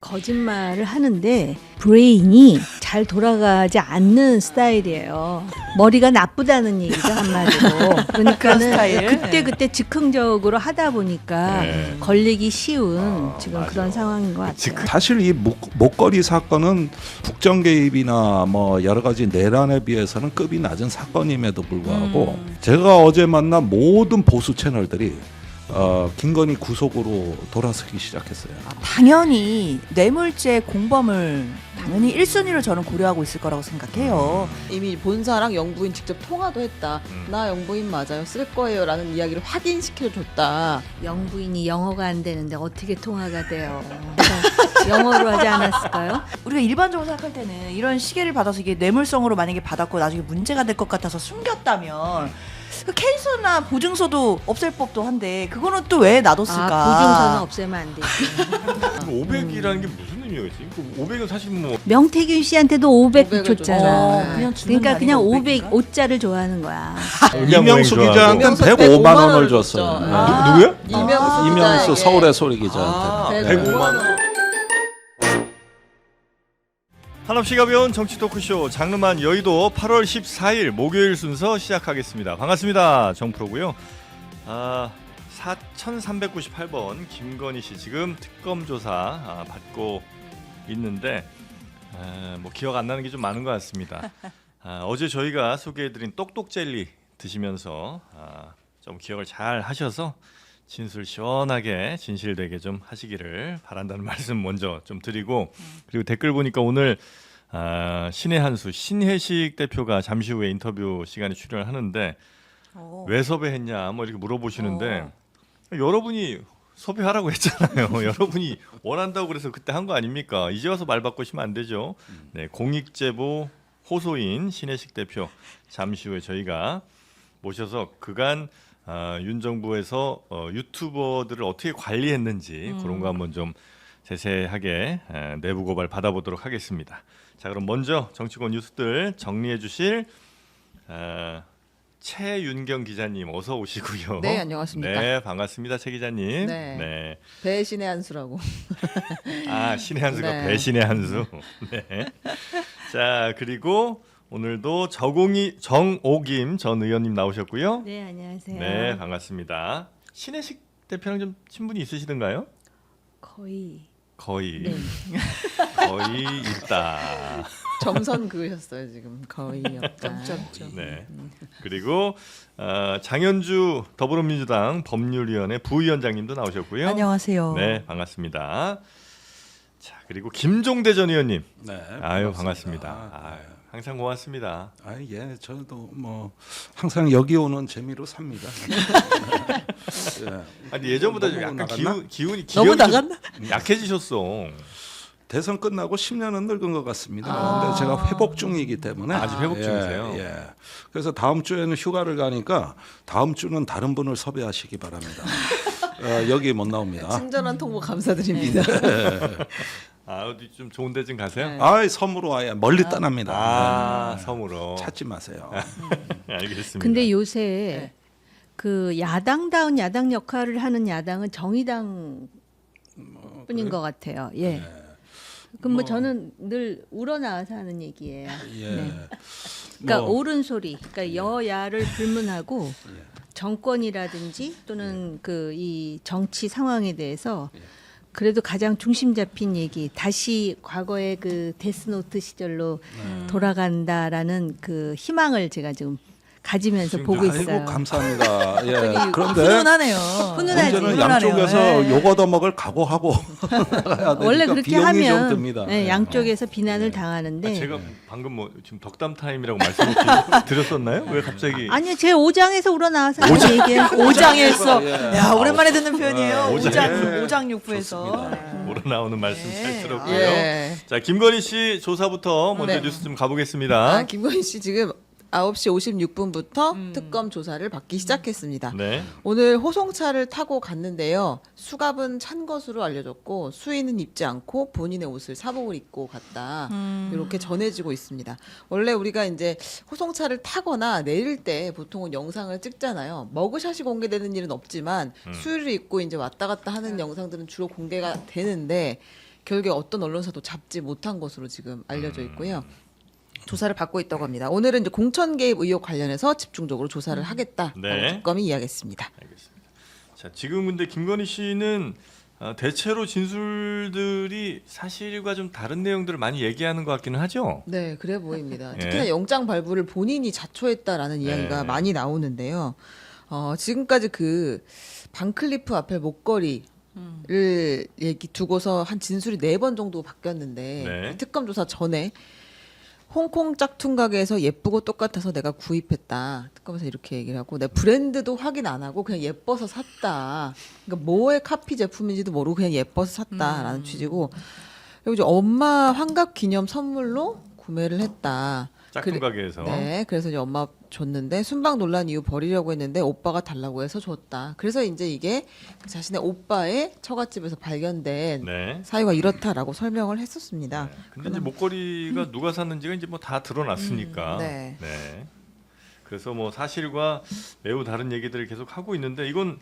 거짓말을 하는데 브레인이 잘 돌아가지 않는 스타일이에요. 머리가 나쁘다는 얘기죠, 한마디로. 그러니까는 그때 즉흥적으로 하다 보니까 걸리기 쉬운 지금 그런 상황인 것 같아요. 사실 이 목걸이 사건은 국정 개입이나 뭐 여러 가지 내란에 비해서는 급이 낮은 사건임에도 불구하고 제가 어제 만난 모든 보수 채널들이 김건희 구속으로 돌아서기 시작했어요. 당연히 뇌물죄 공범을 당연히 1순위로 저는 고려하고 있을 거라고 생각해요. 이미 본사랑 영부인 직접 통화도 했다. 나 영부인 맞아요. 쓸 거예요. 라는 이야기를 확인시켜줬다. 영부인이 영어가 안 되는데 어떻게 통화가 돼요? 영어로 하지 않았을까요? 우리가 일반적으로 생각할 때는 이런 시계를 받아서 이게 뇌물성으로 만약에 받았고 나중에 문제가 될 것 같아서 숨겼다면 그 케이스나 보증서도 없앨 법도 한데 그거는 또 왜 놔뒀을까? 보증서는 없애면 안 되지. 500이라는 게 무슨 의미였지? 500은 사실 뭐 명태균 씨한테도 500 500을 줬잖아. 그냥 주는 그러니까 그냥 날인가, 500 500인가? 5자를 좋아하는 거야. 이명수 기자한테 이명수 105만 원을 105만 줬어요. 원을 줬죠. 네. 누구야? 이명수 이명수 기자에게 서울의 소리 기자한테. 105만 원. 한없이 가벼운 정치 토크쇼 장르만 여의도 8월 14일 목요일 순서 시작하겠습니다. 반갑습니다. 정프로고요. 4398번 김건희 씨 지금 특검 조사 받고 있는데 뭐 기억 안 나는 게 좀 많은 것 같습니다. 어제 저희가 소개해드린 똑똑 젤리 드시면서 좀 기억을 잘 하셔서 진술 시원하게 진실되게 좀 하시기를 바란다는 말씀 먼저 좀 드리고, 그리고 댓글 보니까 오늘 신의 한수 신혜식 대표가 잠시 후에 인터뷰 시간에 출연을 하는데 왜 섭외했냐 뭐 이렇게 물어보시는데 여러분이 섭외하라고 했잖아요. 여러분이 원한다고 그래서 그때 한 거 아닙니까? 이제 와서 말 바꾸시면 안 되죠. 네, 공익제보 호소인 신혜식 대표 잠시 후에 저희가 모셔서 그간 윤 정부에서 유튜버들을 어떻게 관리했는지 그런 거 한번 좀 세세하게 내부 고발 받아보도록 하겠습니다. 자, 그럼 먼저 정치권 뉴스들 정리해 주실 최윤경 기자님 어서 오시고요. 네, 안녕하십니까. 네, 반갑습니다, 최 기자님. 네. 배신의 한수라고. 신의 한수가 네. 배신의 한수. 네. 자, 그리고 오늘도 정오김 전 의원님 나오셨고요. 네, 안녕하세요. 네, 반갑습니다. 신혜식 대표랑 좀 친분이 있으시던가요? 거의 거의 네. 거의 있다. 점선 그으셨어요 지금. 거의 없다. 네. 그리고 장현주 더불어민주당 법률위원회 부위원장님도 나오셨고요. 안녕하세요. 네, 반갑습니다. 자, 그리고 김종대 전 의원님. 네, 아유, 반갑습니다. 아유, 항상 고맙습니다. 예, 저도 뭐 항상 여기 오는 재미로 삽니다. 예. 아니 예전보다 좀 너무 약간 나갔나? 기운이 너무 좀 나갔나? 약해지셨어. 대선 끝나고 10년은 늙은 것 같습니다. 근데 제가 회복 중이기 때문에 아직 회복 중이세요? 예. 그래서 다음 주에는 휴가를 가니까 다음 주는 다른 분을 섭외하시기 바랍니다. 여기 못 나옵니다. 친절한 통보 감사드립니다. 어디 좀 좋은 데 좀 가세요? 네. 섬으로 아예 멀리 떠납니다. 섬으로. 찾지 마세요. 알겠습니다. 근데 요새 그 야당다운 야당 역할을 하는 야당은 정의당 뿐인 것 같아요. 예. 그럼 뭐 저는 늘 우러나와서 하는 얘기예요. 예. 네. 그러니까 뭐, 옳은 소리, 그러니까 여야를 불문하고 정권이라든지 또는 그 이 정치 상황에 대해서 그래도 가장 중심 잡힌 얘기, 다시 과거의 그 데스노트 시절로 돌아간다라는 그 희망을 제가 지금 가지면서 보고 있어요. 아이고 감사합니다. 예. 그런데 훈훈하네요. 훈훈하지. 문제는 훈훈하네요. 양쪽에서 예. 욕 얻어먹을 각오하고 나가야 되니까 원래 그렇게 비용이 좀 하면 듭니다. 네, 양쪽에서 비난을 당하는데 제가 방금 뭐 지금 덕담 타임이라고 말씀을 드렸었나요? 왜 갑자기? 아니요, 제 오장에서 우러나와서 하는 얘기예요. 오장에서 예. 야 오랜만에 듣는 표현이에요. 오장. 오장육부에서. 우러나오는 말씀 네. 잘 들었고요. 예. 자, 김건희 씨 조사부터 먼저 네. 뉴스 좀 가보겠습니다. 김건희 씨 지금 9시 56분부터 특검 조사를 받기 시작했습니다. 네. 오늘 호송차를 타고 갔는데요. 수갑은 찬 것으로 알려졌고 수의는 입지 않고 본인의 옷을 사복을 입고 갔다. 이렇게 전해지고 있습니다. 원래 우리가 이제 호송차를 타거나 내릴 때 보통은 영상을 찍잖아요. 머그샷이 공개되는 일은 없지만 수의를 입고 이제 왔다 갔다 하는 영상들은 주로 공개가 되는데 결국에 어떤 언론사도 잡지 못한 것으로 지금 알려져 있고요. 조사를 받고 있다고 합니다. 오늘은 이제 공천 개입 의혹 관련해서 집중적으로 조사를 하겠다라고 네. 특검이 이야기했습니다. 알겠습니다. 자, 지금 근데 김건희 씨는 대체로 진술들이 사실과 좀 다른 내용들을 많이 얘기하는 것 같기는 하죠. 네, 그래 보입니다. 예. 특히나 영장 발부를 본인이 자초했다라는 이야기가 예. 많이 나오는데요. 지금까지 그 반클리프 앞에 목걸이를 얘기 두고서 한 진술이 4번 정도 바뀌었는데 네. 특검 조사 전에 홍콩 짝퉁 가게에서 예쁘고 똑같아서 내가 구입했다. 특검에서 이렇게 얘기를 하고 내가 브랜드도 확인 안 하고 그냥 예뻐서 샀다. 그러니까 뭐의 카피 제품인지도 모르고 그냥 예뻐서 샀다라는 취지고 그리고 이제 엄마 환갑 기념 선물로 구매를 했다. 짝퉁 그래- 가게에서. 네, 그래서 이제 엄마 줬는데 순방 논란 이후 버리려고 했는데 오빠가 달라고 해서 줬다. 그래서 이제 이게 자신의 오빠의 처갓집에서 발견된 네. 사유가 이렇다라고 설명을 했었습니다. 네. 근데 이제 목걸이가 누가 샀는지가 이제 뭐 다 드러났으니까. 네. 그래서 뭐 사실과 매우 다른 얘기들을 계속 하고 있는데 이건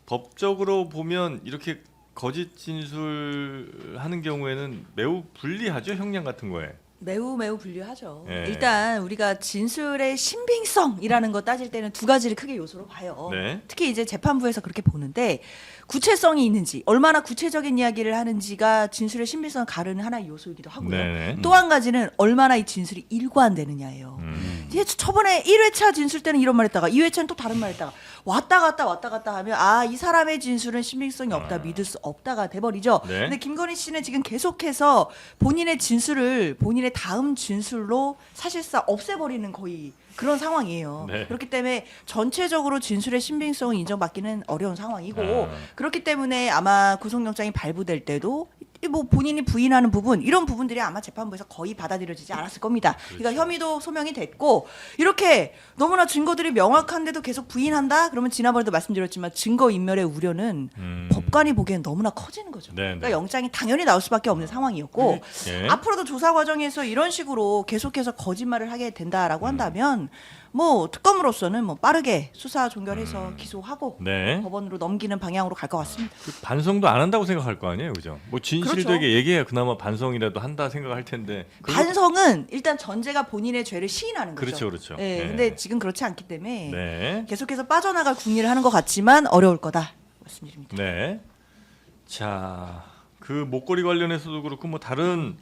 법적으로 보면 이렇게 거짓 진술하는 경우에는 매우 불리하죠, 형량 같은 거에. 매우 불리하죠. 예. 일단 우리가 진술의 신빙성이라는 거 따질 때는 2가지를 크게 요소로 봐요. 네. 특히 이제 재판부에서 그렇게 보는데 구체성이 있는지 얼마나 구체적인 이야기를 하는지가 진술의 신빙성을 가르는 하나의 요소이기도 하고요. 네네. 또 한 가지는 얼마나 이 진술이 일관되느냐예요. 이제 저번에 1회차 진술 때는 이런 말 했다가 2회차는 또 다른 말 했다가 왔다 갔다 하면 이 사람의 진술은 신빙성이 없다, 믿을 수 없다가 돼버리죠. 네. 근데 김건희 씨는 지금 계속해서 본인의 진술을 본인의 다음 진술로 사실상 없애버리는 거의 그런 상황이에요. 네. 그렇기 때문에 전체적으로 진술의 신빙성을 인정받기는 어려운 상황이고 아. 그렇기 때문에 아마 구속영장이 발부될 때도 뭐 본인이 부인하는 부분 이런 부분들이 아마 재판부에서 거의 받아들여지지 않았을 겁니다. 그러니까 혐의도 소명이 됐고 이렇게 너무나 증거들이 명확한데도 계속 부인한다? 그러면 지난번에도 말씀드렸지만 증거인멸의 우려는 법관이 보기엔 너무나 커지는 거죠. 네, 네. 그러니까 영장이 당연히 나올 수밖에 없는 상황이었고 예. 앞으로도 조사 과정에서 이런 식으로 계속해서 거짓말을 하게 된다라고 한다면 뭐 특검으로서는 뭐 빠르게 수사 종결해서 기소하고 네. 법원으로 넘기는 방향으로 갈 것 같습니다. 그 반성도 안 한다고 생각할 거 아니에요, 그죠? 뭐 진실되게 그렇죠. 얘기해야 그나마 반성이라도 한다 생각할 텐데. 반성은 일단 전제가 본인의 죄를 시인하는 거죠. 그렇죠, 그렇죠. 네, 네. 근데 지금 그렇지 않기 때문에 네. 계속해서 빠져나갈 궁리를 하는 것 같지만 어려울 거다 말씀드립니다. 네. 자, 그 목걸이 관련해서도 그렇고 뭐 다른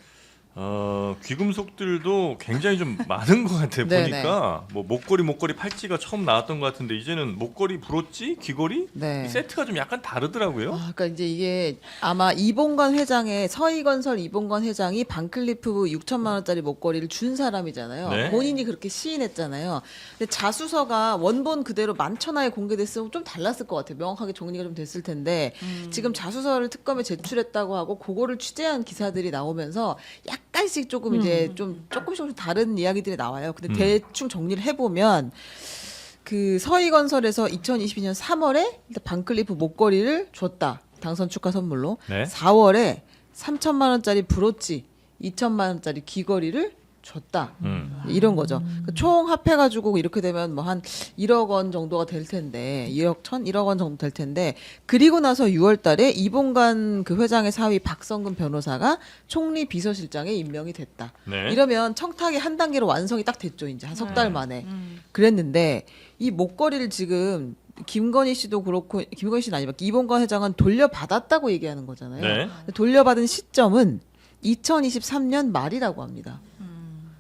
귀금속들도 굉장히 좀 많은 것 같아요. 네, 보니까 뭐 목걸이 팔찌가 처음 나왔던 것 같은데 이제는 목걸이, 브로치, 귀걸이 네. 이 세트가 좀 약간 다르더라고요. 그러니까 이제 이게 아마 이봉관 회장의 서희건설 이봉관 회장이 반클리프 6천만 원짜리 목걸이를 준 사람이잖아요. 네. 본인이 그렇게 시인했잖아요. 근데 자수서가 원본 그대로 만천하에 공개됐으면 좀 달랐을 것 같아요. 명확하게 정리가 좀 됐을 텐데 지금 자수서를 특검에 제출했다고 하고 그거를 취재한 기사들이 나오면서 약간씩 조금 이제 좀 조금씩 다른 이야기들이 나와요. 근데 대충 정리를 해보면 그 서희건설에서 2022년 3월에 일단 반클리프 목걸이를 줬다. 당선 축하 선물로. 네. 4월에 3천만 원짜리 브로치, 2천만 원짜리 귀걸이를 줬다. 이런 거죠. 총 합해가지고 이렇게 되면 뭐 한 1억 원 정도가 될 텐데 1억 원 정도 될 텐데 그리고 나서 6월달에 이봉관 그 회장의 사위 박성근 변호사가 총리 비서실장에 임명이 됐다. 네. 이러면 청탁이 한 단계로 완성이 딱 됐죠. 이제 한 석 달 만에 그랬는데 이 목걸이를 지금 김건희 씨도 그렇고 김건희 씨는 아니고 이봉관 회장은 돌려받았다고 얘기하는 거잖아요. 네. 돌려받은 시점은 2023년 말이라고 합니다.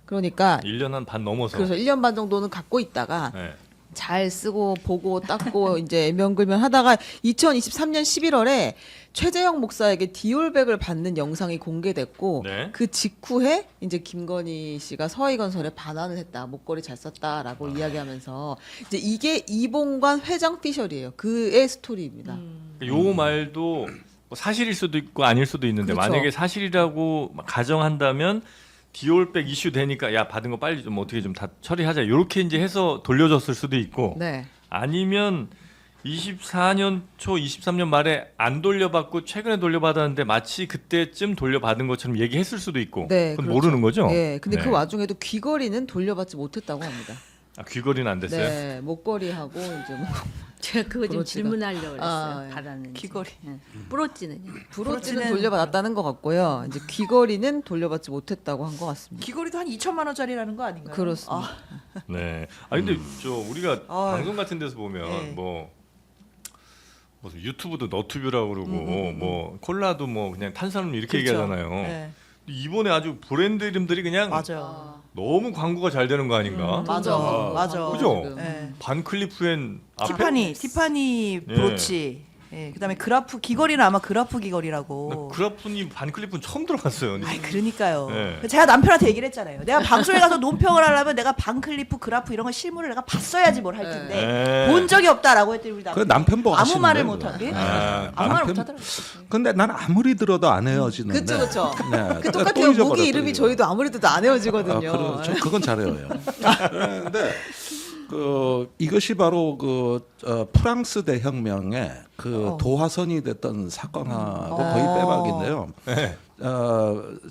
그러니까 1년 한 반 넘어서. 그래서 1년 반 정도는 갖고 있다가 네. 잘 쓰고 보고 닦고 이제 명글면 하다가 2023년 11월에 최재형 목사에게 디올백을 받는 영상이 공개됐고 네. 그 직후에 이제 김건희 씨가 서희건설에 반환을 했다. 목걸이 잘 썼다라고 이야기하면서 이제 이게 이봉관 회장 피셜이에요. 그의 스토리입니다. 요 말도 뭐 사실일 수도 있고 아닐 수도 있는데 그렇죠. 만약에 사실이라고 가정한다면 디올백 이슈 되니까 야 받은 거 빨리 좀 어떻게 좀 다 처리하자 이렇게 이제 해서 돌려줬을 수도 있고 네. 아니면 24년 초 23년 말에 안 돌려받고 최근에 돌려받았는데 마치 그때쯤 돌려받은 것처럼 얘기했을 수도 있고 네, 그건 그렇죠. 모르는 거죠. 예. 근데 네. 그 와중에도 귀걸이는 돌려받지 못했다고 합니다. 귀걸이는 안 됐어요. 네. 목걸이하고 이제 뭐 제가 그거 좀 브로치가. 질문하려고 그랬어요. 아, 예. 바라는 귀걸이. 브로치는요? 브로치는 브로치는- 돌려받았다는 것 같고요. 이제 귀걸이는 돌려받지 못했다고 한 것 같습니다. 귀걸이도 한 2천만 원짜리라는 거 아닌가요? 그렇습니다. 네. 아 근데 저 우리가 아. 방송 같은 데서 보면 네. 뭐 무슨 유튜브도 너튜브라고 그러고 뭐 콜라도 뭐 그냥 탄산음 이렇게 그렇죠. 얘기하잖아요. 네. 이번에 아주 브랜드 이름들이 그냥 맞아요. 너무 광고가 잘 되는 거 아닌가? 맞아. 아, 맞아. 그죠? 지금. 네. 반클리프앤 앞에 티파니 브로치. 예, 그다음에 그라프 귀걸이는 아마 그라프 귀걸이라고. 그라프니 반클리프는 처음 들어갔어요. 아이 그러니까요. 네. 제가 남편한테 얘기를 했잖아요. 내가 방송에 가서 논평을 하려면 내가 반클리프 그라프 이런 거 실물을 내가 봤어야지 뭘 할 텐데 네. 본 적이 없다라고 했더니 우리 그 남편 보고 아무 하시는 말을 거예요, 못 하게. 아, 아무 말을 남편- 못 하더라고요. 근데 난 아무리 들어도 안 헤어지는데. 그쵸 그쵸. 네, 그 또 똑같아요. 잊어버려, 무기 또 이름이 잊어버려. 저희도 아무리 듣도 안 헤어지거든요. 그건 잘해요. 그런데 그 이것이 바로 그 프랑스 대혁명의 그 도화선이 됐던 사건하고 거의 빼박인데요. 네.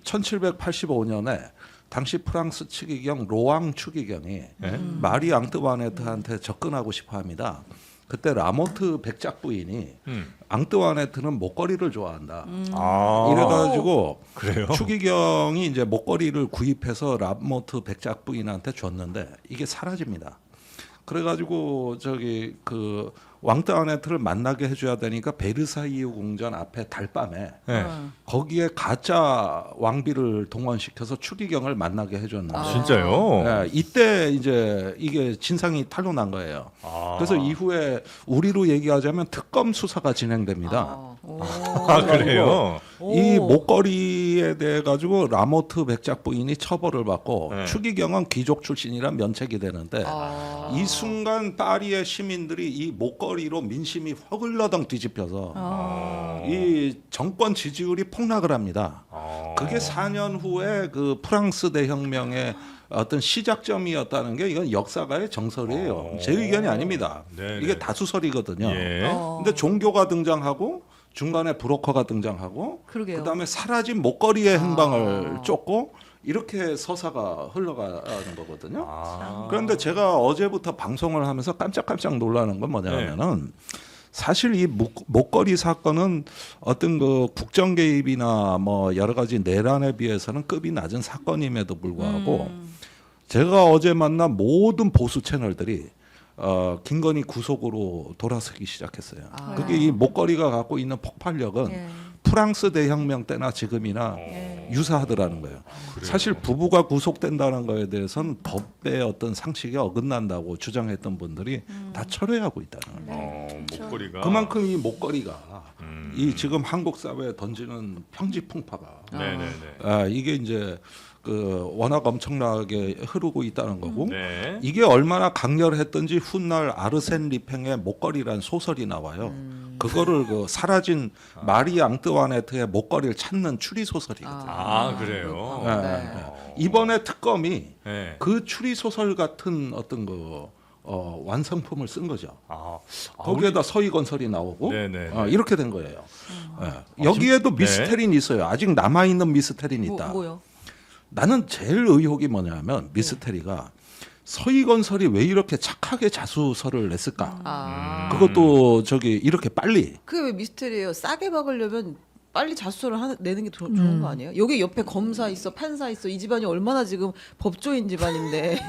1785년에 당시 프랑스 추기경 로앙 추기경이 마리 앙뚜와네트한테 접근하고 싶어합니다. 그때 라모트 백작 부인이 앙뚜와네트는 목걸이를 좋아한다. 아, 이래가지고 그래요? 추기경이 이제 목걸이를 구입해서 라모트 백작 부인한테 줬는데 이게 사라집니다. 그래가지고 저기 그 왕따네트를 만나게 해줘야 되니까 베르사유 궁전 앞에 달밤에 네. 거기에 가짜 왕비를 동원시켜서 추기경을 만나게 해줬는데 진짜요? 예, 이때 이제 이게 진상이 탄로난 거예요. 아. 그래서 이후에 우리로 얘기하자면 특검 수사가 진행됩니다. 아, 그래요? 이 목걸이에 대해 가지고 라모트 백작 부인이 처벌을 받고 네. 추기경은 귀족 출신이라 면책이 되는데 아. 이 순간 파리의 시민들이 이 목걸이로 민심이 허글러덩 뒤집혀서 이 정권 지지율이 폭락을 합니다. 그게 4년 후에 그 프랑스 대혁명의 어떤 시작점이었다는 게 이건 역사가의 정설이에요. 제 의견이 아닙니다. 네네. 이게 예. 다수설이거든요. 어. 근데 종교가 등장하고 중간에 브로커가 등장하고 그러게요. 그다음에 사라진 목걸이의 행방을 쫓고 이렇게 서사가 흘러가는 거거든요. 아. 그런데 제가 어제부터 방송을 하면서 깜짝깜짝 놀라는 건 뭐냐면은 사실 이 목걸이 사건은 어떤 그 국정 개입이나 뭐 여러 가지 내란에 비해서는 급이 낮은 사건임에도 불구하고 제가 어제 만난 모든 보수 채널들이 김건희 구속으로 돌아서기 시작했어요. 그게 이 목걸이가 갖고 있는 폭발력은 예. 프랑스 대혁명 때나 지금이나 유사하더라는 거예요. 사실 부부가 구속된다는 거에 대해서는 법의 어떤 상식에 어긋난다고 주장했던 분들이 다 철회하고 있다는 거예요. 목걸이가 그만큼 이 목걸이가 이 지금 한국 사회에 던지는 평지풍파가 네네네. 이게 이제 그 워낙 엄청나게 흐르고 있다는 거고 네. 이게 얼마나 강렬했던지 훗날 아르센 리팽의 목걸이란 소설이 나와요. 그거를 그 사라진 마리 앙뚜와네트의 목걸이를 찾는 추리 소설이거든요. 아, 그래요. 예, 네. 예, 예. 이번에 특검이 네. 그 추리 소설 같은 어떤 그 완성품을 쓴 거죠. 아, 거기에다 서희건설이 나오고 네네. 이렇게 된 거예요. 예. 여기에도 네. 미스테리는 있어요. 아직 남아 있는 미스테리는 있다. 뭐요? 나는 제일 의혹이 뭐냐면 미스테리가 서희건설이 왜 이렇게 착하게 자수서를 냈을까? 아. 그것도 저기 이렇게 빨리. 그게 왜 미스테리예요? 싸게 박으려면 빨리 자수서를 내는 게 좋은 거 아니에요? 여기 옆에 검사 있어, 판사 있어. 이 집안이 얼마나 지금 법조인 집안인데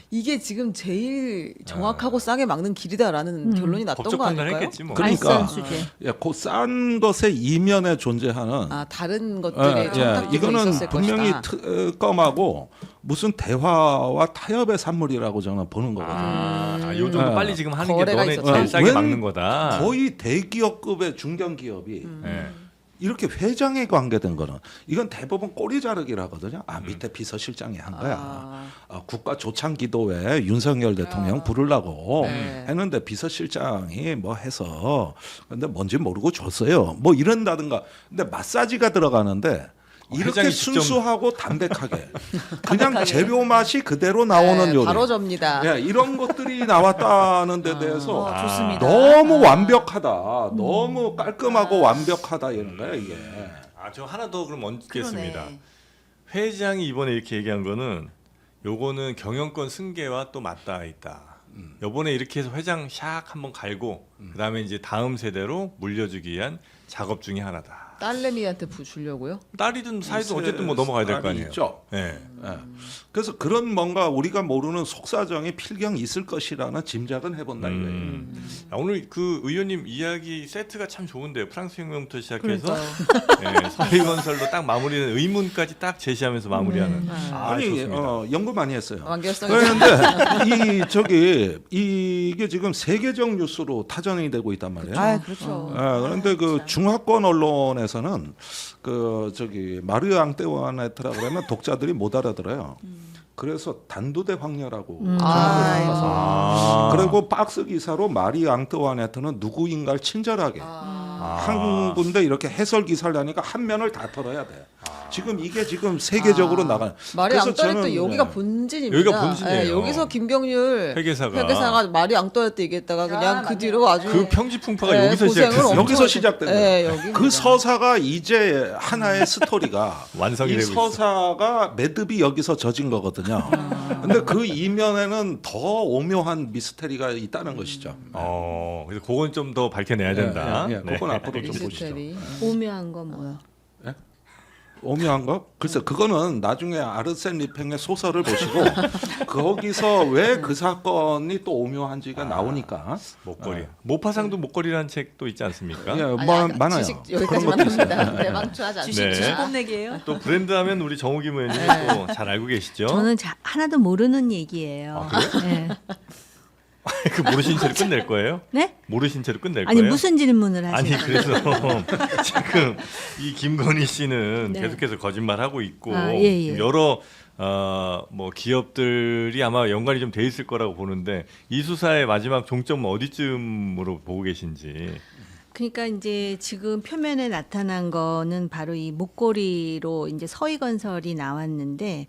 이게 지금 제일 정확하고 싸게 막는 길이다라는 결론이 났던 법적 거 아닐까요? 판단했겠지 뭐. 그러니까 알선수재. 그싼 것의 이면에 존재하는 아 다른 것들에 청탁들이 이거는 있었을 분명히 것이다. 특검하고 무슨 대화와 타협의 산물이라고 저는 보는 거거든요. 요 정도 네. 빨리 지금 하는 게 거래가 너네 있었다. 제일 싸게 웬 막는 거다. 거의 대기업급의 중견기업이 네. 이렇게 회장에 관계된 거는 이건 대법원 꼬리 자르기라거든요. 밑에 비서실장이 한 거야. 국가 조창기도회 윤석열 대통령 부르려고 네. 했는데 비서실장이 뭐 해서 근데 뭔지 모르고 줬어요. 뭐 이런다든가. 근데 마사지가 들어가는데 이렇게 회장이 직접- 순수하고 담백하게 그냥 재료 맛이 그대로 나오는 요리. 바로 접니다. 예, 이런 것들이 나왔다는 데 대해서 좋습니다. 너무 완벽하다. 너무 깔끔하고 완벽하다 이런 거야 이게. 아, 저 하나 더 그럼 얹겠습니다. 그러네. 회장이 이번에 이렇게 얘기한 거는 요거는 경영권 승계와 또 맞닿아 있다. 요번에 이렇게 해서 회장 샥 한번 갈고 그다음에 이제 다음 세대로 물려주기 위한 작업 중에 하나다. 딸내미한테 주려고요? 딸이든 사이든 어쨌든 뭐 넘어가야 될 거 아니에요. 있죠. 네. 예. 그래서 그런 뭔가 우리가 모르는 속사정이 필경 있을 것이라는 짐작은 해본다 이거예요. 오늘 그 의원님 이야기 세트가 참 좋은데요. 프랑스 혁명부터 시작해서 그러니까요. 네, 서희건설로 딱 마무리는 의문까지 딱 제시하면서 마무리하는. 아니 좋습니다. 연구 많이 했어요. 완결성이 그런데 이게 지금 세계적 뉴스로 타전이 되고 있단 말이에요. 아, 그렇죠. 그런데 그 중화권 언론에서는 마르 앙떼와네트라 그러면 독자들이 못 알아들어요. 그래서 단두대 황녀라고 아. 그리고 박스 기사로 마리 앙뜨와네트는 누구인가를 친절하게 한 군데 이렇게 해설 기사를 하니까 한 면을 다 털어야 돼. 지금 이게 지금 세계적으로 나가요. 마리 그래서 앙뚜아네트 저는, 여기가 네. 본진입니다. 여기가 본진이에요. 네, 여기서 김경률 회계사가 마리 앙뚜아네트 얘기했다가 그냥 그 뒤로 아주 그 평지풍파가 네, 여기서 고생을 시작했어요. 엄청 여기서 시작된 거예요. 네, 여기입니다. 그 서사가 이제 하나의 스토리가 완성이 이 되고 서사가 매듭이 여기서 젖은 거거든요. 근데 그 이면에는 더 오묘한 미스테리가 있다는 것이죠. 그래서 그건 좀 더 밝혀내야 된다. 예, 예, 예. 그건 앞으로 좀 보시죠. 미스테리. 오묘한 건 뭐요? 오묘한 거? 글쎄 그거는 나중에 아르센 리팽의 소설을 보시고 거기서 왜 그 사건이 또 오묘한지가 나오니까 목걸이. 모파상도 목걸이라는 책도 있지 않습니까? 예, 아니, 많아요. 주식 그런 여기까지만 것도 있어요. 합니다. 대방출하지 않습니다. 네. 주식 뽐내기예요. 또 브랜드 하면 우리 정우김 의원님 또 잘 알고 계시죠? 저는 하나도 모르는 얘기예요. 네. 그 모르신 채로 끝낼 거예요? 네? 모르신 채로 끝낼 아니 거예요? 무슨 질문을 아니 하세요? 그래서 지금 이 김건희 씨는 네. 계속해서 거짓말하고 있고 예. 여러 뭐 기업들이 아마 연관이 좀 돼 있을 거라고 보는데 이 수사의 마지막 종점은 어디쯤으로 보고 계신지. 그러니까 이제 지금 표면에 나타난 거는 바로 이 목걸이로 이제 서희건설이 나왔는데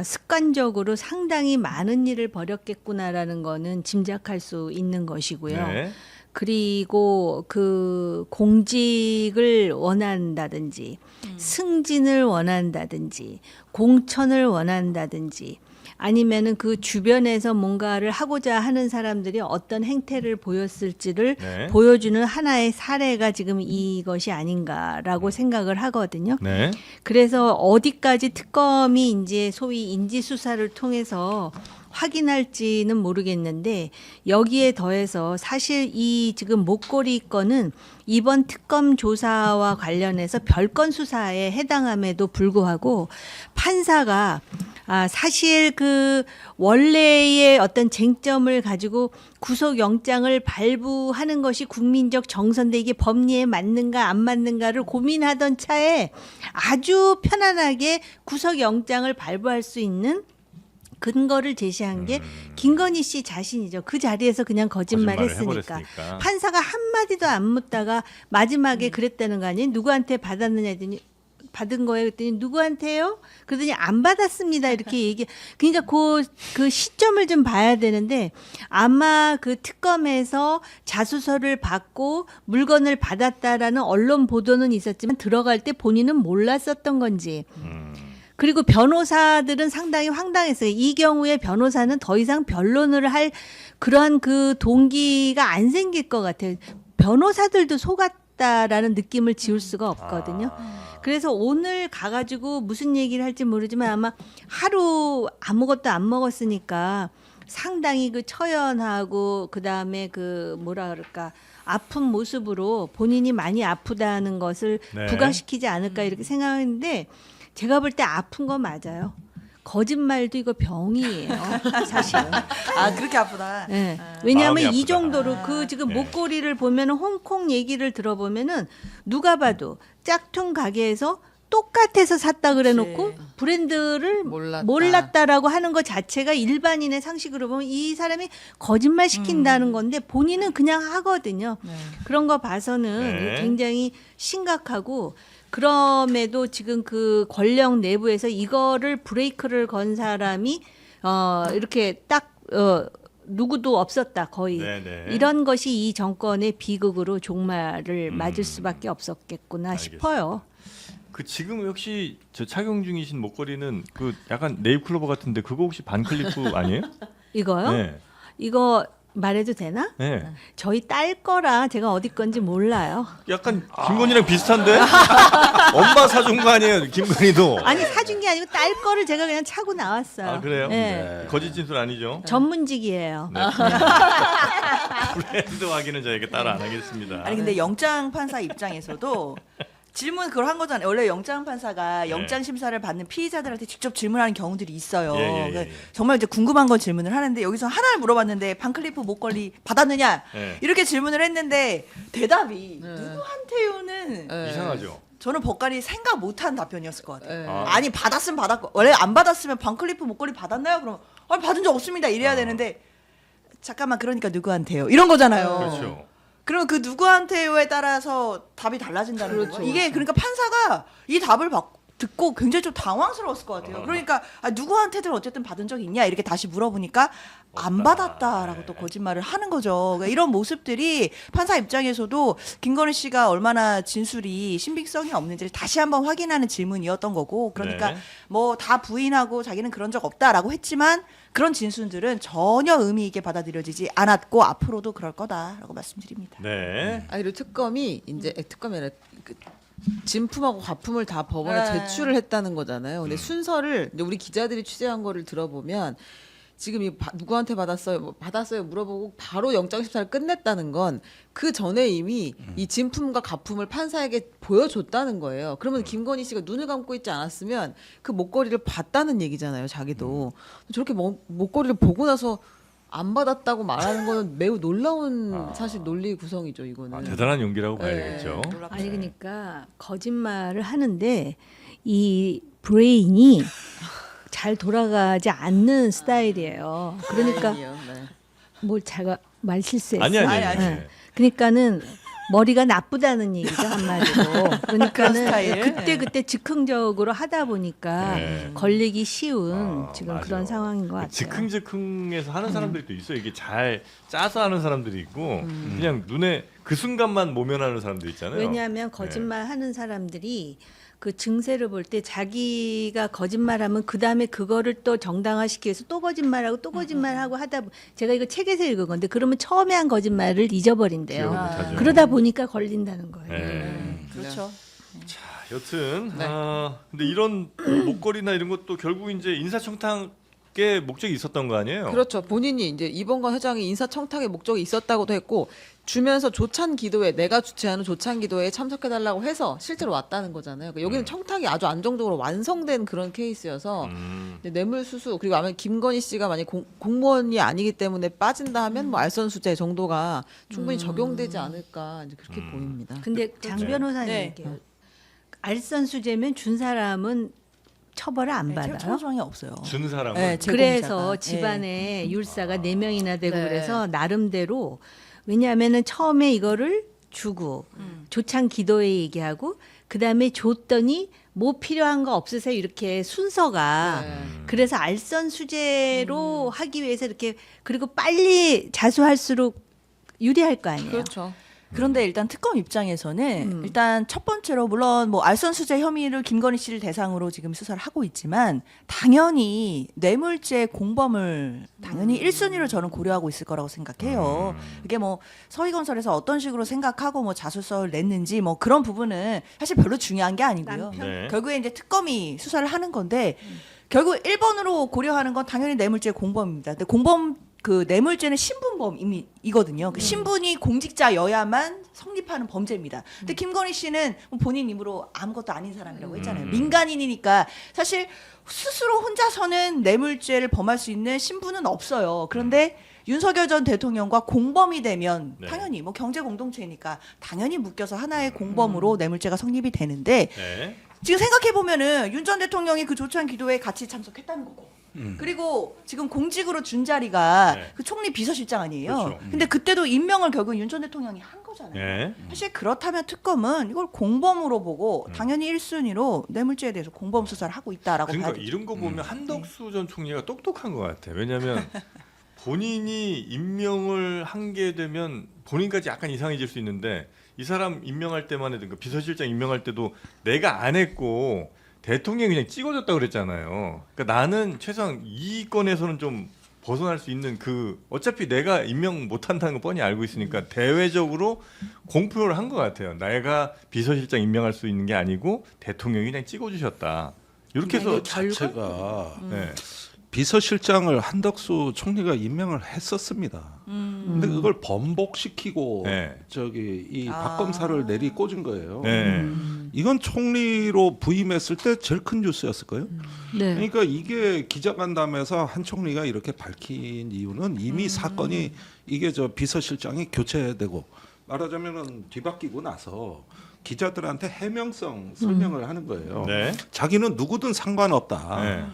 습관적으로 상당히 많은 일을 벌였겠구나라는 거는 짐작할 수 있는 것이고요. 네. 그리고 그 공직을 원한다든지 승진을 원한다든지 공천을 원한다든지 아니면은 그 주변에서 뭔가를 하고자 하는 사람들이 어떤 행태를 보였을지를 네. 보여주는 하나의 사례가 지금 이것이 아닌가라고 생각을 하거든요. 네. 그래서 어디까지 특검이 이제 소위 인지 수사를 통해서 확인할지는 모르겠는데 여기에 더해서 사실 이 지금 목걸이 건은 이번 특검 조사와 관련해서 별건 수사에 해당함에도 불구하고 판사가 사실 그 원래의 어떤 쟁점을 가지고 구속영장을 발부하는 것이 국민적 정서인데 이게 법리에 맞는가 안 맞는가를 고민하던 차에 아주 편안하게 구속영장을 발부할 수 있는 근거를 제시한 게 김건희 씨 자신이죠. 그 자리에서 그냥 거짓말했으니까. 해버렸으니까. 판사가 한마디도 안 묻다가 마지막에 그랬다는 거 아니에요? 누구한테 받았느냐 했더니 받은 거예요. 그랬더니 누구한테요? 그러더니 안 받았습니다. 이렇게 얘기. 그러니까 그 시점을 좀 봐야 되는데 아마 그 특검에서 자수서를 받고 물건을 받았다라는 언론 보도는 있었지만 들어갈 때 본인은 몰랐었던 건지. 그리고 변호사들은 상당히 황당했어요. 이 경우에 변호사는 더 이상 변론을 할 그러한 그 동기가 안 생길 것 같아요. 변호사들도 속았다라는 느낌을 지울 수가 없거든요. 그래서 오늘 가가지고 무슨 얘기를 할지 모르지만 아마 하루 아무것도 안 먹었으니까 상당히 그 처연하고 그 다음에 그 뭐라 그럴까 아픈 모습으로 본인이 많이 아프다는 것을 네. 부각시키지 않을까 이렇게 생각하는데 제가 볼 때 아픈 거 맞아요. 거짓말도 이거 병이에요. 사실은. 그렇게 아프다. 네. 왜냐하면 마음이 이 아프다. 정도로 그 지금 네. 목걸이를 보면은 홍콩 얘기를 들어보면은 누가 봐도 짝퉁 가게에서 똑같아서 샀다 그래놓고 그치. 브랜드를 몰랐다. 몰랐다라고 하는 것 자체가 일반인의 상식으로 보면 이 사람이 거짓말 시킨다는 건데 본인은 그냥 하거든요. 네. 그런 거 봐서는 네. 굉장히 심각하고 그럼에도 지금 그 권력 내부에서 이거를 브레이크를 건 사람이 이렇게 딱 누구도 없었다 거의 네네. 이런 것이 이 정권의 비극으로 종말을 맞을 수밖에 없었겠구나 알겠습니다. 싶어요. 그 지금 혹시 저 착용 중이신 목걸이는 그 약간 네잎클로버 같은데 그거 혹시 반클리프 아니에요? 이거요? 네. 이거 말해도 되나? 네. 저희 딸 거라 제가 어디 건지 몰라요. 약간 김건희랑 비슷한데? 엄마 사준 거 아니에요, 김건희도? 아니 사준 게 아니고 딸 거를 제가 그냥 차고 나왔어요. 아, 그래요? 네. 거짓 진술 아니죠? 전문직이에요. 네. 브랜드 확인은 저희가 따로 안 하겠습니다. 아니 근데 영장 판사 입장에서도 질문 그걸 한 거잖아요. 원래 영장 판사가 영장 심사를 받는 피의자들한테 직접 질문하는 경우들이 있어요. 예. 그러니까 정말 이제 궁금한 건 질문을 하는데 여기서 하나를 물어봤는데 반클리프 목걸이 받았느냐 예. 이렇게 질문을 했는데 대답이 누구한테요는 네. 이상하죠? 저는 법관이 생각 못한 답변이었을 것 같아요. 네. 아니 받았으면 받았고 원래 안 받았으면 반클리프 목걸이 받았나요? 그러면 아니 받은 적 없습니다 이래야 되는데 잠깐만 그러니까 누구한테요? 이런 거잖아요. 그렇죠. 그러면 그 누구한테요에 따라서 답이 달라진다는 그렇죠, 거죠. 이게 그러니까 판사가 이 답을 듣고 굉장히 좀 당황스러웠을 것 같아요. 그러니까 누구한테든 어쨌든 받은 적 있냐 이렇게 다시 물어보니까 안 받았다라고 또 거짓말을 하는 거죠. 그러니까 이런 모습들이 판사 입장에서도 김건희 씨가 얼마나 진술이 신빙성이 없는지를 다시 한번 확인하는 질문이었던 거고 그러니까 네. 뭐 다 부인하고 자기는 그런 적 없다라고 했지만 그런 진술들은 전혀 의미 있게 받아들여지지 않았고 앞으로도 그럴 거다라고 말씀드립니다. 네. 아니 그리고 특검이 이제 특검이 아니라 그 진품하고 가품을 다 법원에 네. 제출을 했다는 거잖아요. 근데 순서를 이제 우리 기자들이 취재한 거를 들어보면 지금 누구한테 받았어요? 받았어요 물어보고 바로 영장 심사를 끝냈다는 건 그 전에 이미 이 진품과 가품을 판사에게 보여줬다는 거예요. 그러면 김건희 씨가 눈을 감고 있지 않았으면 그 목걸이를 봤다는 얘기잖아요. 자기도 저렇게 목걸이를 보고 나서 안 받았다고 말하는 거는 매우 놀라운 사실 논리 구성이죠. 이거는. 대단한 용기라고 네. 봐야겠죠. 아니 그러니까 거짓말을 하는데 이 브레인이 잘 돌아가지 않는 스타일이에요. 그러니까 다행이에요. 네. 뭘 제가 말 실수했어요. 아니. 아니. 그러니까는 머리가 나쁘다는 얘기죠 한마디로. 그런 그러니까는 스타일. 그때 즉흥적으로 하다 보니까 네. 걸리기 쉬운 지금 맞아. 그런 상황인 것 같아요. 즉흥즉흥해서 하는 사람들이 또 있어요. 이게 잘 짜서 하는 사람들이 있고 그냥 눈에 그 순간만 모면하는 사람들 있잖아요. 왜냐하면 거짓말 하는 사람들이 그 증세를 볼 때 자기가 거짓말하면 그 다음에 그거를 또 정당화시키기 위해서 또 거짓말하고 또 거짓말하고 하다 제가 이거 책에서 읽은 건데 그러면 처음에 한 거짓말을 잊어버린대요. 기억을 못하죠. 그러다 보니까 걸린다는 거예요. 네. 그렇죠. 자, 여튼 네. 근데 이런 목걸이나 이런 것도 결국 이제 인사청탁의 목적이 있었던 거 아니에요? 그렇죠. 본인이 이제 이봉건 회장이 인사청탁의 목적이 있었다고도 했고 주면서 조찬 기도회 내가 주최하는 조찬 기도회에 참석해달라고 해서 실제로 왔다는 거잖아요. 그러니까 여기는 청탁이 아주 안정적으로 완성된 그런 케이스여서 이제 뇌물수수 그리고 아마 김건희 씨가 만약 공무원이 아니기 때문에 빠진다 하면 뭐 알선수재 정도가 충분히 적용되지 않을까 이제 그렇게 보입니다. 근데 장 변호사님 네. 얘기해요. 알선수재면 준 사람은 처벌을 안 받아요. 처벌정이 없어요. 준 사람은 네, 그래서 제공자가. 집안에 율사가 4명이나 되고 네. 그래서 나름대로 왜냐하면은 처음에 이거를 주고 조찬 기도회 얘기하고 그다음에 줬더니 뭐 필요한 거 없으세요 이렇게 순서가 네. 그래서 알선 수재로 하기 위해서 이렇게 그리고 빨리 자수할수록 유리할 거 아니에요. 그렇죠. 그런데 일단 특검 입장에서는 일단 첫 번째로 물론 뭐 알선수재 혐의를 김건희 씨를 대상으로 지금 수사를 하고 있지만 당연히 뇌물죄 공범을 당연히 1순위로 저는 고려하고 있을 거라고 생각해요. 이게 뭐 서희건설에서 어떤 식으로 생각하고 뭐 자수서를 냈는지 뭐 그런 부분은 사실 별로 중요한 게 아니고요. 남편. 네. 결국에 이제 특검이 수사를 하는 건데 결국 1번으로 고려하는 건 당연히 뇌물죄 공범입니다. 근데 공범 그 뇌물죄는 신분범이거든요. 그 신분이 공직자여야만 성립하는 범죄입니다. 근데 김건희 씨는 뭐 본인 입으로 아무것도 아닌 사람이라고 했잖아요. 민간인이니까 사실 스스로 혼자서는 뇌물죄를 범할 수 있는 신분은 없어요. 그런데 윤석열 전 대통령과 공범이 되면 네. 당연히 뭐 경제 공동체니까 당연히 묶여서 하나의 공범으로 뇌물죄가 성립이 되는데 네. 지금 생각해 보면은 윤 전 대통령이 그 조찬 기도회에 같이 참석했다는 거고. 그리고 지금 공직으로 준 자리가 네. 그 총리 비서실장 아니에요. 그렇죠. 근데 그때도 임명을 결국 윤 전 대통령이 한 거잖아요. 네. 사실 그렇다면 특검은 이걸 공범으로 보고 당연히 1순위로 뇌물죄에 대해서 공범 수사를 하고 있다라고 그러니까 봐야 되죠. 이런 거 보면 한덕수 전 총리가 똑똑한 것 같아. 왜냐하면 본인이 임명을 한 게 되면 본인까지 약간 이상해질 수 있는데 이 사람 임명할 때만 해도 그 비서실장 임명할 때도 내가 안 했고 대통령이 그냥 찍어줬다 그랬잖아요. 그러니까 나는 최소한 이 건에서는 좀 벗어날 수 있는 그 어차피 내가 임명 못한다는 거 뻔히 알고 있으니까 대외적으로 공표를 한 것 같아요. 내가 비서실장 임명할 수 있는 게 아니고 대통령이 그냥 찍어주셨다. 이렇게 해서 자체가 네. 비서실장을 한덕수 총리가 임명을 했었습니다. 근데 그걸 번복시키고 네. 저기 이 박검사를 내리 꽂은 거예요. 네. 이건 총리로 부임했을 때 제일 큰 뉴스였을 거예요. 네. 그러니까 이게 기자간담회에서 한 총리가 이렇게 밝힌 이유는 이미 사건이 이게 저 비서실장이 교체되고 말하자면은 뒤바뀌고 나서 기자들한테 해명성 설명을 하는 거예요. 네. 자기는 누구든 상관없다. 네.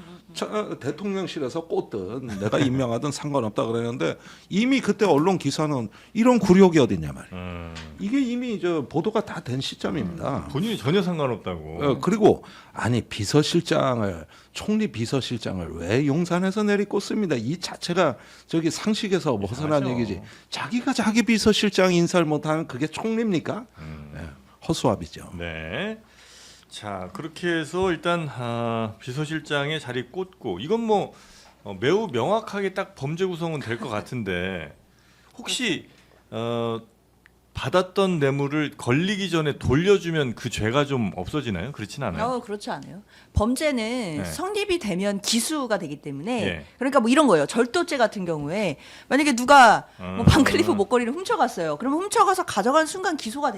대통령실에서 꽂든 내가 임명하든 상관없다 그러는데 이미 그때 언론 기사는 이런 굴욕이 어딨냐 말이에요. 이게 이미 저 보도가 다 된 시점입니다. 본인이 전혀 상관없다고. 그리고 아니 비서실장을 총리 비서실장을 왜 용산에서 내리꽂습니다. 이 자체가 저기 상식에서 벗어난 이상하죠. 얘기지. 자기가 자기 비서실장 인사를 못하는 그게 총리입니까? 네, 허수아비죠. 네. 자 그렇게 해서 일단 비서실장의 자리 꽂고 이건 뭐 매우 명확하게 딱 범죄 구성은 될 것 같은데 혹시 받았던 뇌물을 걸리기 전에 돌려주면 그 죄가 좀 없어지나요? 그렇진 않아요. 그렇지 않아요. 범죄는 네. 성립이 되면 기수가 되기 때문에 예. 그러니까 뭐 이런 거예요. 절도죄 같은 경우에 만약에 누가 뭐 반클리프 음. 목걸이를 훔쳐갔어요. 그러면 훔쳐가서 가져간 순간 기수가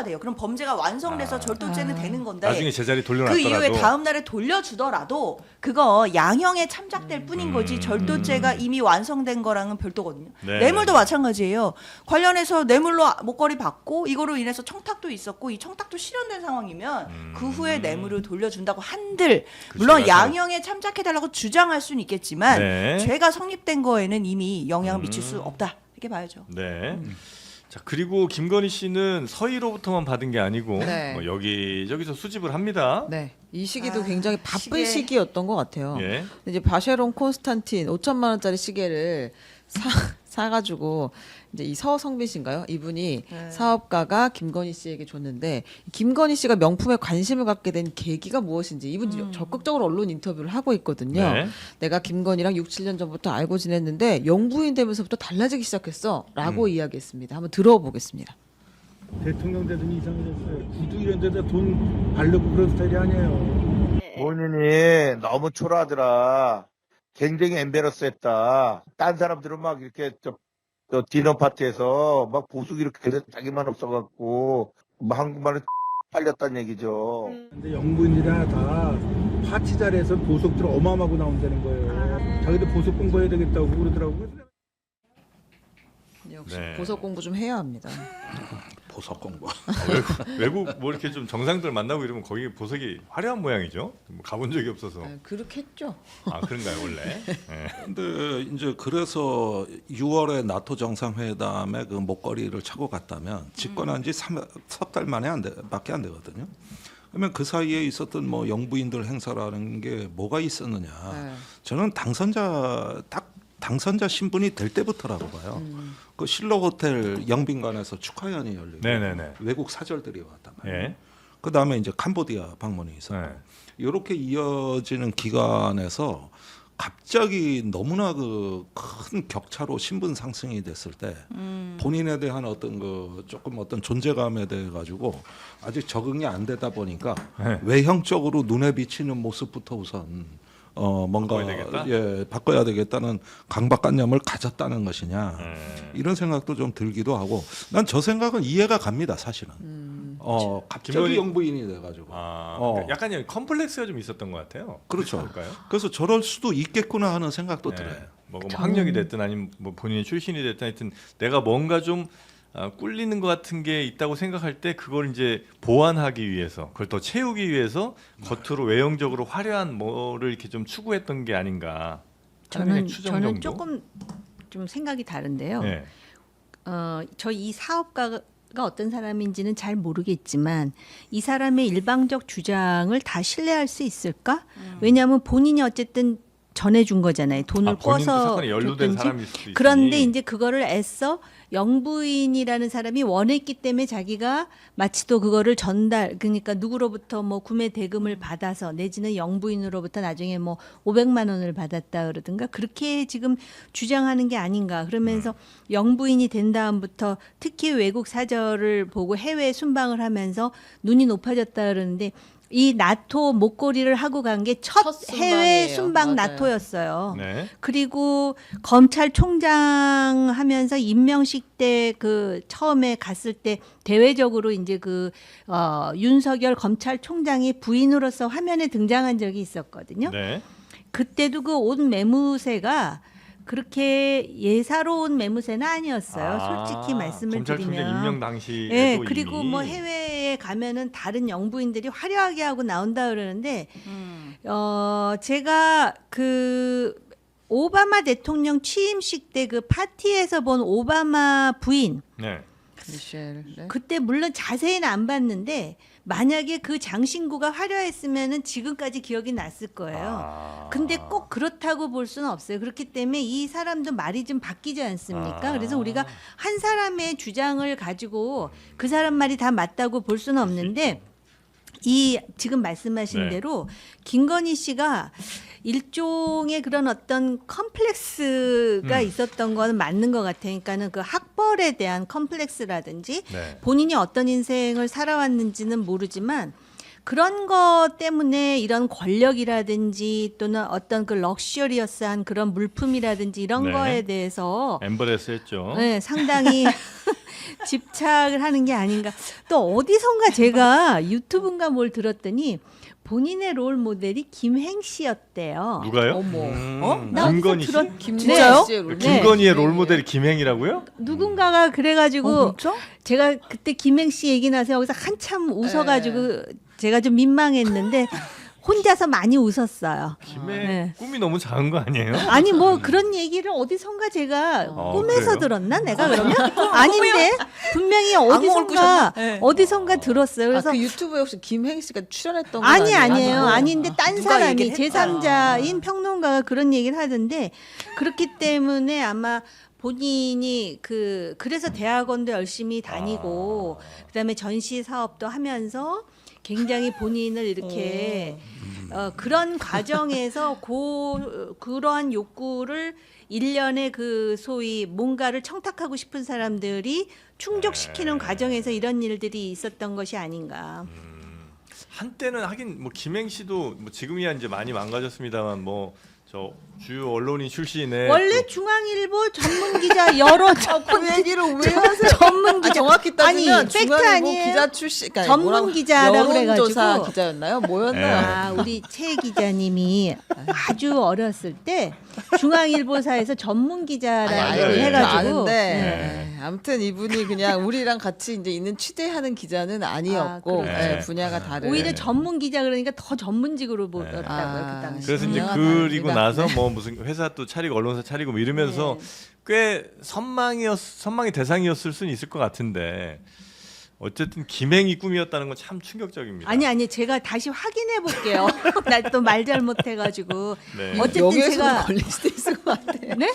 돼요. 그럼 범죄가 완성돼서 절도죄는 되는 건데 나중에 제자리 그 돌려놨더라도 이후에 다음 날에 돌려주더라도 그거 양형에 참작될 뿐인 거지 절도죄가 이미 완성된 거랑은 별도거든요. 네. 뇌물도 마찬가지예요. 관련해서 뇌물로 목걸이 받고 이거로 인해서 청탁도 있었고 이 청탁도 실현된 상황이면 그 후에 뇌물을 돌려준다고 한들 그 물론 죄가 양형에 참작해달라고 주장할 수는 있겠지만 네. 죄가 성립된 거에는 이미 영향을 미칠 수 없다 이렇게 봐야죠. 네. 자 그리고 김건희 씨는 서희로부터만 받은 게 아니고 네. 뭐 여기저기서 수집을 합니다. 네. 이 시기도 굉장히 바쁜 시계. 시기였던 것 같아요. 예. 이제 바쉐론 콘스탄틴 5천만 원짜리 시계를 사가지고 이제 이 서성빈 씨인가요? 이분이 네. 사업가가 김건희 씨에게 줬는데 김건희 씨가 명품에 관심을 갖게 된 계기가 무엇인지 이분이 적극적으로 언론 인터뷰를 하고 있거든요. 네. 내가 김건희랑 6, 7년 전부터 알고 지냈는데 영부인 되면서부터 달라지기 시작했어라고 이야기했습니다. 한번 들어보겠습니다. 대통령 되더니 이상해졌어요. 구두 이런 데다 돈 바르고 그런 스타일이 아니에요. 본인이 너무 초라하더라. 굉장히 엠베러스했다. 딴 사람들은 막 이렇게 저 디너 파티에서 막 보숙 이렇게 해서 자기만 없어갖고 막 한국말에 빨렸다는 얘기죠. 근데 영부인들이 다 파티 자리에서 보석들 어마어마하고 나온다는 거예요. 자기도 보석 공부해야 되겠다고 그러더라고요. 역시 네. 보석 공부 좀 해야 합니다. 보석 공부. 외국 뭐 이렇게 좀 정상들 만나고 이러면 거기 보석이 화려한 모양이죠. 뭐 가본 적이 없어서. 그렇게 했죠. 아 그런가요 원래? 네. 근데 이제 그래서 6월에 나토 정상회담에 그 목걸이를 차고 갔다면 집권한 지 석 달 만에 밖에 안 되거든요. 그러면 그 사이에 있었던 뭐 영부인들 행사라는 게 뭐가 있었느냐? 네. 저는 당선자 신분이 될 때부터라고 봐요. 그 실로 호텔 영빈관에서 축하연이 열리고 네네네. 외국 사절들이 왔단 말이에요. 예. 그 다음에 이제 캄보디아 방문이 있었고 네. 이렇게 이어지는 기간에서 갑자기 너무나 그 큰 격차로 신분 상승이 됐을 때 본인에 대한 어떤 그 조금 어떤 존재감에 대해 가지고 아직 적응이 안 되다 보니까 네. 외형적으로 눈에 비치는 모습부터 우선 뭔가 바꿔야 되겠다? 바꿔야 되겠다는 강박관념을 가졌다는 것이냐 네. 이런 생각도 좀 들기도 하고 난 저 생각은 이해가 갑니다 사실은. 갑자기 김건희- 영부인이 돼가지고. 그러니까 약간 컴플렉스가 좀 있었던 것 같아요. 그렇죠. 그럴까요? 그래서 저럴 수도 있겠구나 하는 생각도 들어요. 뭐 학력이 됐든 아니면 뭐 본인이 출신이 됐든 하여튼 내가 뭔가 좀 꿀리는 것 같은 게 있다고 생각할 때 그걸 이제 보완하기 위해서 그걸 더 채우기 위해서 겉으로 외형적으로 화려한 뭐를 이렇게 좀 추구했던 게 아닌가 하는 그냥 추정 저는 정도. 조금 좀 생각이 다른데요. 네. 저 이 사업가가 어떤 사람인지는 잘 모르겠지만 이 사람의 일방적 주장을 다 신뢰할 수 있을까? 왜냐하면 본인이 어쨌든 전해준 거잖아요. 돈을 본인도 꿔서 사건에 연루된 줬든지. 사람일 수도 있으니. 그런데 이제 그거를 애써 영부인이라는 사람이 원했기 때문에 자기가 마치 또 그거를 그러니까 누구로부터 뭐 구매 대금을 받아서 내지는 영부인으로부터 나중에 뭐 500만 원을 받았다 그러든가 그렇게 지금 주장하는 게 아닌가. 그러면서 영부인이 된 다음부터 특히 외국 사절을 보고 해외 순방을 하면서 눈이 높아졌다 그러는데 이 나토 목걸이를 하고 간 게 첫 첫 해외 순방이에요. 순방 맞아요. 나토였어요. 네. 그리고 검찰총장 하면서 임명식 때 그 처음에 갔을 때 대외적으로 이제 윤석열 검찰총장이 부인으로서 화면에 등장한 적이 있었거든요. 네. 그때도 그 옷 매무새가 그렇게 예사로운 매무새는 아니었어요. 솔직히 말씀을 검찰총장 드리면. 임명 당시에도 예, 그리고 이미 뭐 해외에 가면은 다른 영부인들이 화려하게 하고 나온다 그러는데 제가 그 오바마 대통령 취임식 때 그 파티에서 본 오바마 부인 네. 미셸. 네. 그때 물론 자세히는 안 봤는데 만약에 그 장신구가 화려했으면은 지금까지 기억이 났을 거예요. 근데 꼭 그렇다고 볼 수는 없어요. 그렇기 때문에 이 사람도 말이 좀 바뀌지 않습니까? 그래서 우리가 한 사람의 주장을 가지고 그 사람 말이 다 맞다고 볼 수는 없는데 이 지금 말씀하신 네. 대로 김건희 씨가 일종의 그런 어떤 컴플렉스가 있었던 거는 맞는 것 같아요. 그러니까는 그 학벌에 대한 컴플렉스라든지 네. 본인이 어떤 인생을 살아왔는지는 모르지만 그런 것 때문에 이런 권력이라든지 또는 어떤 그 럭셔리어스한 그런 물품이라든지 이런 네. 거에 대해서 엠버레스 했죠. 네, 상당히 집착을 하는 게 아닌가. 또 어디선가 제가 유튜브인가 뭘 들었더니 본인의 롤 모델이 김행 씨였대요. 누가요? 어머. 나 어디서 김건희 씨? 들었- 진짜요? 네. 김건희의 롤 모델이 김행이라고요? 누군가가 그래가지고 진짜? 제가 그때 김행 씨 얘기 나서 여기서 한참 웃어가지고 제가 좀 민망했는데 혼자서 많이 웃었어요. 김행 네. 꿈이 너무 작은 거 아니에요? 아니 뭐 그런 얘기를 어디선가 제가 꿈에서 그래요? 들었나 내가 그러면 아닌데 분명히 어디선가 네. 어디선가 들었어요. 그래서 그 유튜브에 혹시 김행 씨가 출연했던 건 아니에요. 아닌데 딴 누가 사람이 얘기를 했다. 제3자인 평론가가 그런 얘기를 하던데 그렇기 때문에 아마 본인이 그래서 대학원도 열심히 다니고 그다음에 전시 사업도 하면서 굉장히 본인을 이렇게 그런 과정에서 그러한 욕구를 일련의 그 소위 뭔가를 청탁하고 싶은 사람들이 충족시키는 과정에서 이런 일들이 있었던 것이 아닌가. 한때는 하긴 뭐 김행 씨도 뭐 지금이야 이제 많이 망가졌습니다만 뭐 저 주요 언론인 출신의 원래 중앙일보 전문 기자 여러 그 얘기를 왜 하세요? 전문 기자 정확히 따지면 아니, 팩트 중앙일보 아니에요? 기자 출신 그러니까 전문 뭐라고 기자라고 여론조사 그래가지고. 기자였나요? 뭐였나요? 네. 아, 우리 최 기자님이 아주 어렸을 때 중앙일보사에서 전문 기자라고 알죠. 해가지고 아는데 네. 아무튼 이분이 그냥 우리랑 같이 이제 있는 취재하는 기자는 아니었고 그렇죠. 네. 분야가 다른. 오히려 전문 기자 그러니까 더 전문직으로 보였다고요 아, 그 당시. 그래서 이제 분야가 그리고 다릅니다. 나서 뭐 무슨 회사 또 차리고 언론사 차리고 뭐 이러면서 꽤 선망의 대상이었을 수는 있을 것 같은데 어쨌든 김행이 꿈이었다는 건 참 충격적입니다. 아니 제가 다시 확인해 볼게요. 나 또 말 잘못해가지고 네. 어쨌든 명예훼손 제가 걸릴 수도 있을 것 같아. 네?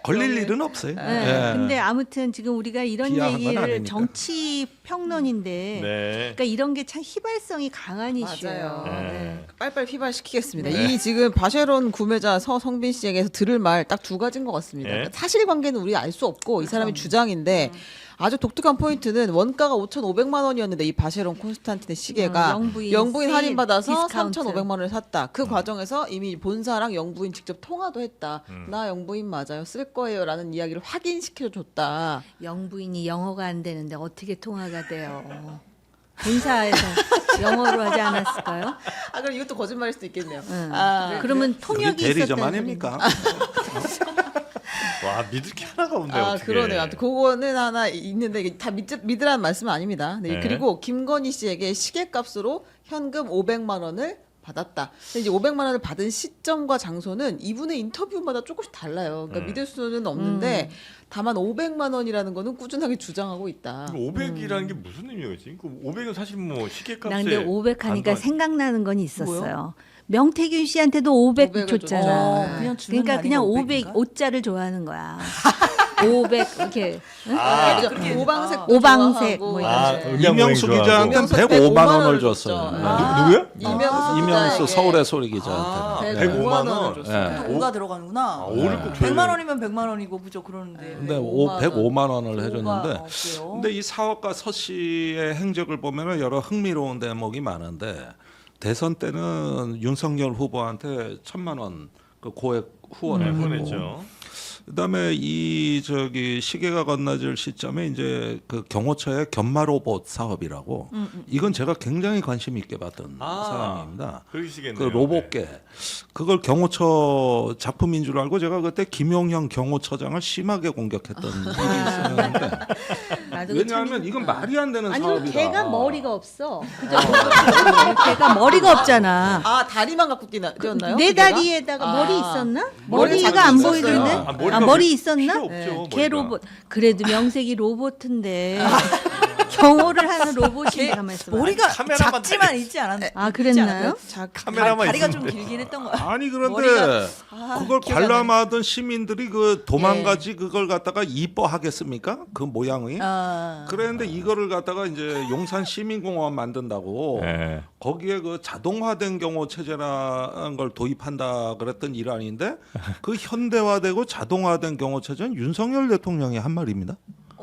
걸릴 일은 없어요. 네. 예. 근데 아무튼 지금 우리가 이런 비하한 건 얘기를 아니니까. 정치 평론인데 네. 그러니까 이런 게 참 휘발성이 강한 이슈예요. 맞아요. 네. 빨리빨리 휘발시키겠습니다. 이 지금 바쉐론 구매자 서성빈 씨에게서 들을 말 딱 두 가지인 것 같습니다. 네. 그러니까 사실관계는 우리 알 수 없고 이 사람의 주장인데 아주 독특한 포인트는 원가가 5,500만 원이었는데 이 바쉐론 콘스탄틴의 시계가 영부인 할인 받아서 디스카운트. 3,500만 원을 샀다. 그 과정에서 이미 본사랑 영부인 직접 통화도 했다. 나 영부인 맞아요. 쓸 거예요라는 이야기를 확인시켜 줬다. 영부인이 영어가 안 되는데 어떻게 통화가 돼요? 본사에서 영어로 하지 않았을까요? 아 그럼 이것도 거짓말일 수도 있겠네요. 그러면 우리 통역이 대리점 있었다는 아닙니까? 와 믿을 게 하나가 없네. 아 어떻게. 그러네요. 아무튼 그거는 하나 있는데 이게 다 믿으라는 말씀은 아닙니다. 네, 네. 그리고 김건희 씨에게 시계값으로 현금 500만 원을 받았다. 근데 이제 500만 원을 받은 시점과 장소는 이분의 인터뷰마다 조금씩 달라요. 그러니까 믿을 수는 없는데 다만 500만 원이라는 거는 꾸준하게 주장하고 있다. 500이라는 게 무슨 의미였지? 그 500은 사실 뭐 시계값에 나 근데 500 하니까 반도 안- 생각나는 건 있었어요. 명태균 씨한테도 500 500을 줬잖아. 줬죠. 그냥 주는 그러니까 그냥 단위가 500 500인가? 옷자를 좋아하는 거야. 500 이렇게 아, 그죠? 그렇게 오방색도 오방색 좋아하고 뭐 아, 이런. 음양 이명수 모임 기자한테 좋아하고. 105만 원을 줬죠. 줬어요. 누구야? 이명수 이명수 기자에게. 서울의 소리 기자한테. 105만 원. 줬어요. 예. 5가 들어가는구나. 아, 5를 꼭 줘야 100만 원이면 100만 원이고 그죠 그러는데. 근데 5만 105만 원을 해줬는데 없고요. 근데 이 사업가 서 씨의 행적을 보면은 여러 흥미로운 대목이 많은데 대선 때는 윤석열 후보한테 1,000만 원 그 고액 후원을 했고 보냈죠. 그다음에 이 저기 시계가 건너질 시점에 이제 그 경호처의 견마 로봇 사업이라고 이건 제가 굉장히 관심 있게 봤던 사항입니다. 그러시겠네요. 그 로봇계 그걸 경호처 작품인 줄 알고 제가 그때 김용형 경호처장을 심하게 공격했던 일이 있었는데 나도 왜냐하면 이건 말이 안 되는 아니 사업이다. 걔가 머리가 없어. 그죠? 걔가 머리가 없잖아. 아 다리만 갖고 뛰었나요? 내 기계가? 다리에다가 아. 머리 있었나? 머리가 머리가 안 있었어요. 보이던데? 아, 머리가 머리 있었나? 필요 없죠, 걔 머리가. 로봇. 그래도 명색이 로봇인데 경호를 하는 로봇이 가만 있어. 머리가 카메라만 작지만 있지 않았나요? 아 그랬나요? 카메라만 다리가 좀 있으면 길긴 했던 거 같아요. 아니 그런데 머리가- 그걸 기억이 안 나네. 관람하던 시민들이 그 도망가지 그걸 갖다가 이뻐하겠습니까? 그 모양이? 그랬는데 이거를 갖다가 이제 용산 시민공원 만든다고 네. 거기에 그 자동화된 경호 체제라는 걸 도입한다 그랬던 일환인데 그 현대화되고 자동화된 경호 체제는 윤석열 대통령이 한 말입니다.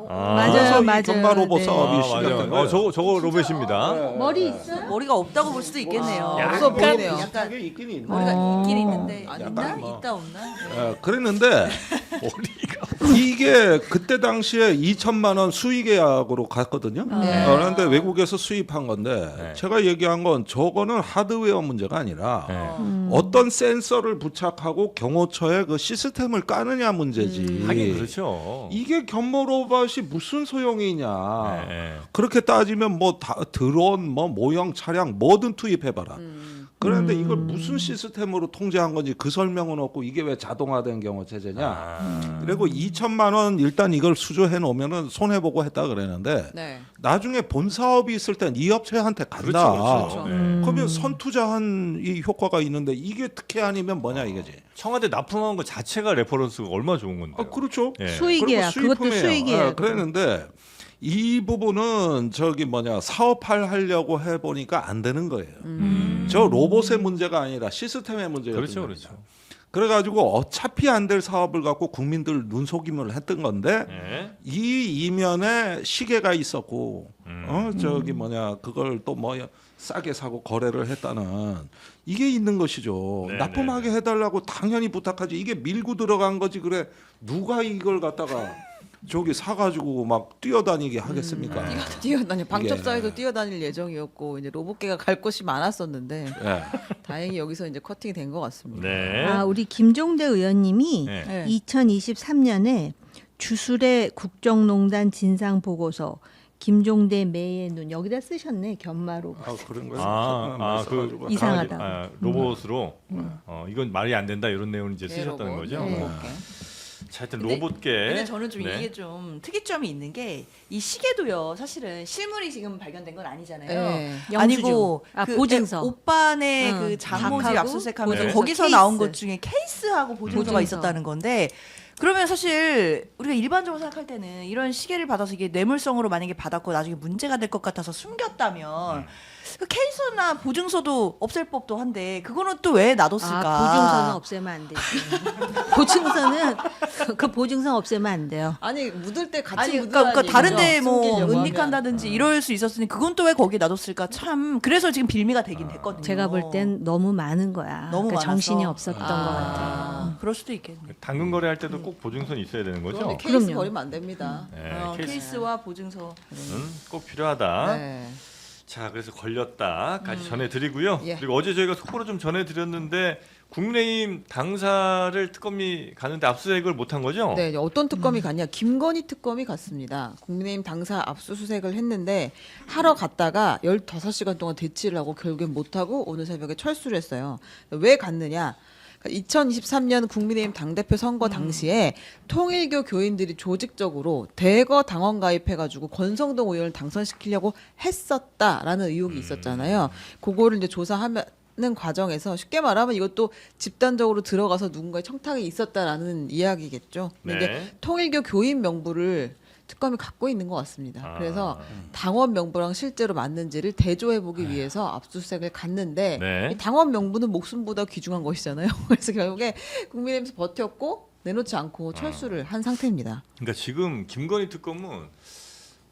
맞아요, 그래서 이 맞아요. 견마 로봇 네. 사업이 아, 시작된 맞아요. 거예요. 저거 로봇입니다. 머리 있어? 머리가 없다고 볼 수도 있겠네요. 없어 보이네요. 약간 약간 있긴 있네. 머리가 있긴 있는데 있나? 약간 뭐. 있다 없나? 그랬는데 이게 그때 당시에 2천만 원 수의 계약으로 갔거든요. 네. 그런데 외국에서 수입한 건데 네. 제가 얘기한 건 저거는 하드웨어 문제가 아니라 네. 어떤 센서를 부착하고 경호처에 그 시스템을 까느냐 문제지. 하긴 그렇죠. 이게 견모 로봇이 무슨 소용이냐. 네. 그렇게 따지면 뭐 다 드론, 뭐 모형 차량 뭐든 투입해봐라. 그런데 이걸 무슨 시스템으로 통제한 건지 그 설명은 없고 이게 왜 자동화된 경호 체제냐. 그리고 2천만 원 일단 이걸 수주해 놓으면은 손해 보고 했다 그랬는데 네. 나중에 본 사업이 있을 땐 이 업체한테 간다. 그렇죠. 네. 그러면 선투자한 이 효과가 있는데 이게 특혜 아니면 뭐냐 이거지. 청와대 납품한 것 자체가 레퍼런스가 얼마나 좋은 건데. 아 그렇죠. 예. 수의 그리고 계약. 그것도 수익품이에요. 수의 계약. 예, 그랬는데 이 부분은 저기 뭐냐 사업할 하려고 해 보니까 안 되는 거예요. 저 로봇의 문제가 아니라 시스템의 문제거든요. 그렇죠, 그렇죠. 그래가지고 어차피 안 될 사업을 갖고 국민들 눈속임을 했던 건데 네. 이 이면에 시계가 있었고 저기 뭐냐 그걸 또 뭐 싸게 사고 거래를 했다는 이게 있는 것이죠. 네, 납품하게 해달라고 당연히 부탁하지. 이게 밀고 들어간 거지. 그래 누가 이걸 갖다가 저기 사가지고 막 뛰어다니게 하겠습니까? 뛰어다니 방첩사에도 이게. 뛰어다닐 예정이었고 이제 로봇계가 갈 곳이 많았었는데 예. 다행히 여기서 이제 커팅이 된 것 같습니다. 네. 아 우리 김종대 의원님이 네. 네. 2023년에 주술의 국정농단 진상 보고서 김종대 매의 눈 여기다 쓰셨네 견마로. 아 그런 거요. 그 이상하다. 로봇으로 이건 말이 안 된다 이런 내용을 이제 네, 쓰셨다는 로봇. 거죠. 네. 자, 하여튼 근데- 로봇계. 근데 저는 좀 네. 이게 좀 특이점이 있는 게 이 시계도요. 사실은 실물이 지금 발견된 건 아니잖아요. 네. 아니고 영수증. 아, 그 보증서. 오빠네 응. 그 장모집 각하고 압수수색하면서 보증서, 거기서 케이스. 나온 것 중에 케이스하고 보증서가 보증서. 있었다는 건데 그러면 사실 우리가 일반적으로 생각할 때는 이런 시계를 받아서 이게 뇌물성으로 만약에 받았고 나중에 문제가 될 것 같아서 숨겼다면 그 케이스나 보증서도 없앨 법도 한데 그거는 또 왜 놔뒀을까? 아, 보증서는 없애면 안 되지. 보증서는 그 보증서 없애면 안 돼요. 아니 묻을 때 같이 아니 묻으라는 그러니까 다른데 얘기죠. 뭐 숨기려고 하면. 은닉한다든지 이럴 수 있었으니 그건 또 왜 거기에 놔뒀을까 참 그래서 지금 빌미가 되긴 됐거든요. 제가 볼 땐 너무 많은 거야. 너무 그러니까 많아서. 정신이 없었던 것 같아요. 그럴 수도 있겠네. 당근 거래할 때도 꼭 보증서는 있어야 되는 거죠. 그런데 케이스 그럼요. 버리면 안 됩니다. 네, 케이스와 보증서. 꼭 필요하다. 네. 자, 그래서 걸렸다까지 전해드리고요. 예. 그리고 어제 저희가 속보로 좀 전해드렸는데 국민의힘 당사를 특검이 가는데 압수수색을 못한 거죠? 네, 이제 어떤 특검이 갔냐? 김건희 특검이 갔습니다. 국민의힘 당사 압수수색을 했는데 하러 갔다가 15시간 동안 대치를 하고 결국엔 못하고 오늘 새벽에 철수를 했어요. 왜 갔느냐? 2023년 국민의힘 당대표 선거 당시에 통일교 교인들이 조직적으로 대거 당원 가입해가지고 권성동 의원을 당선시키려고 했었다라는 의혹이 있었잖아요. 그거를 이제 조사하는 과정에서 쉽게 말하면 이것도 집단적으로 들어가서 누군가의 청탁이 있었다라는 이야기겠죠. 근데 네. 이제 통일교 교인 명부를 특검이 갖고 있는 것 같습니다. 그래서 당원 명부랑 실제로 맞는지를 대조해보기 위해서 압수수색을 갔는데 네. 이 당원 명부는 목숨보다 귀중한 것이잖아요. 그래서 결국에 국민의힘에서 버텼고 내놓지 않고 철수를 한 상태입니다. 그러니까 지금 김건희 특검은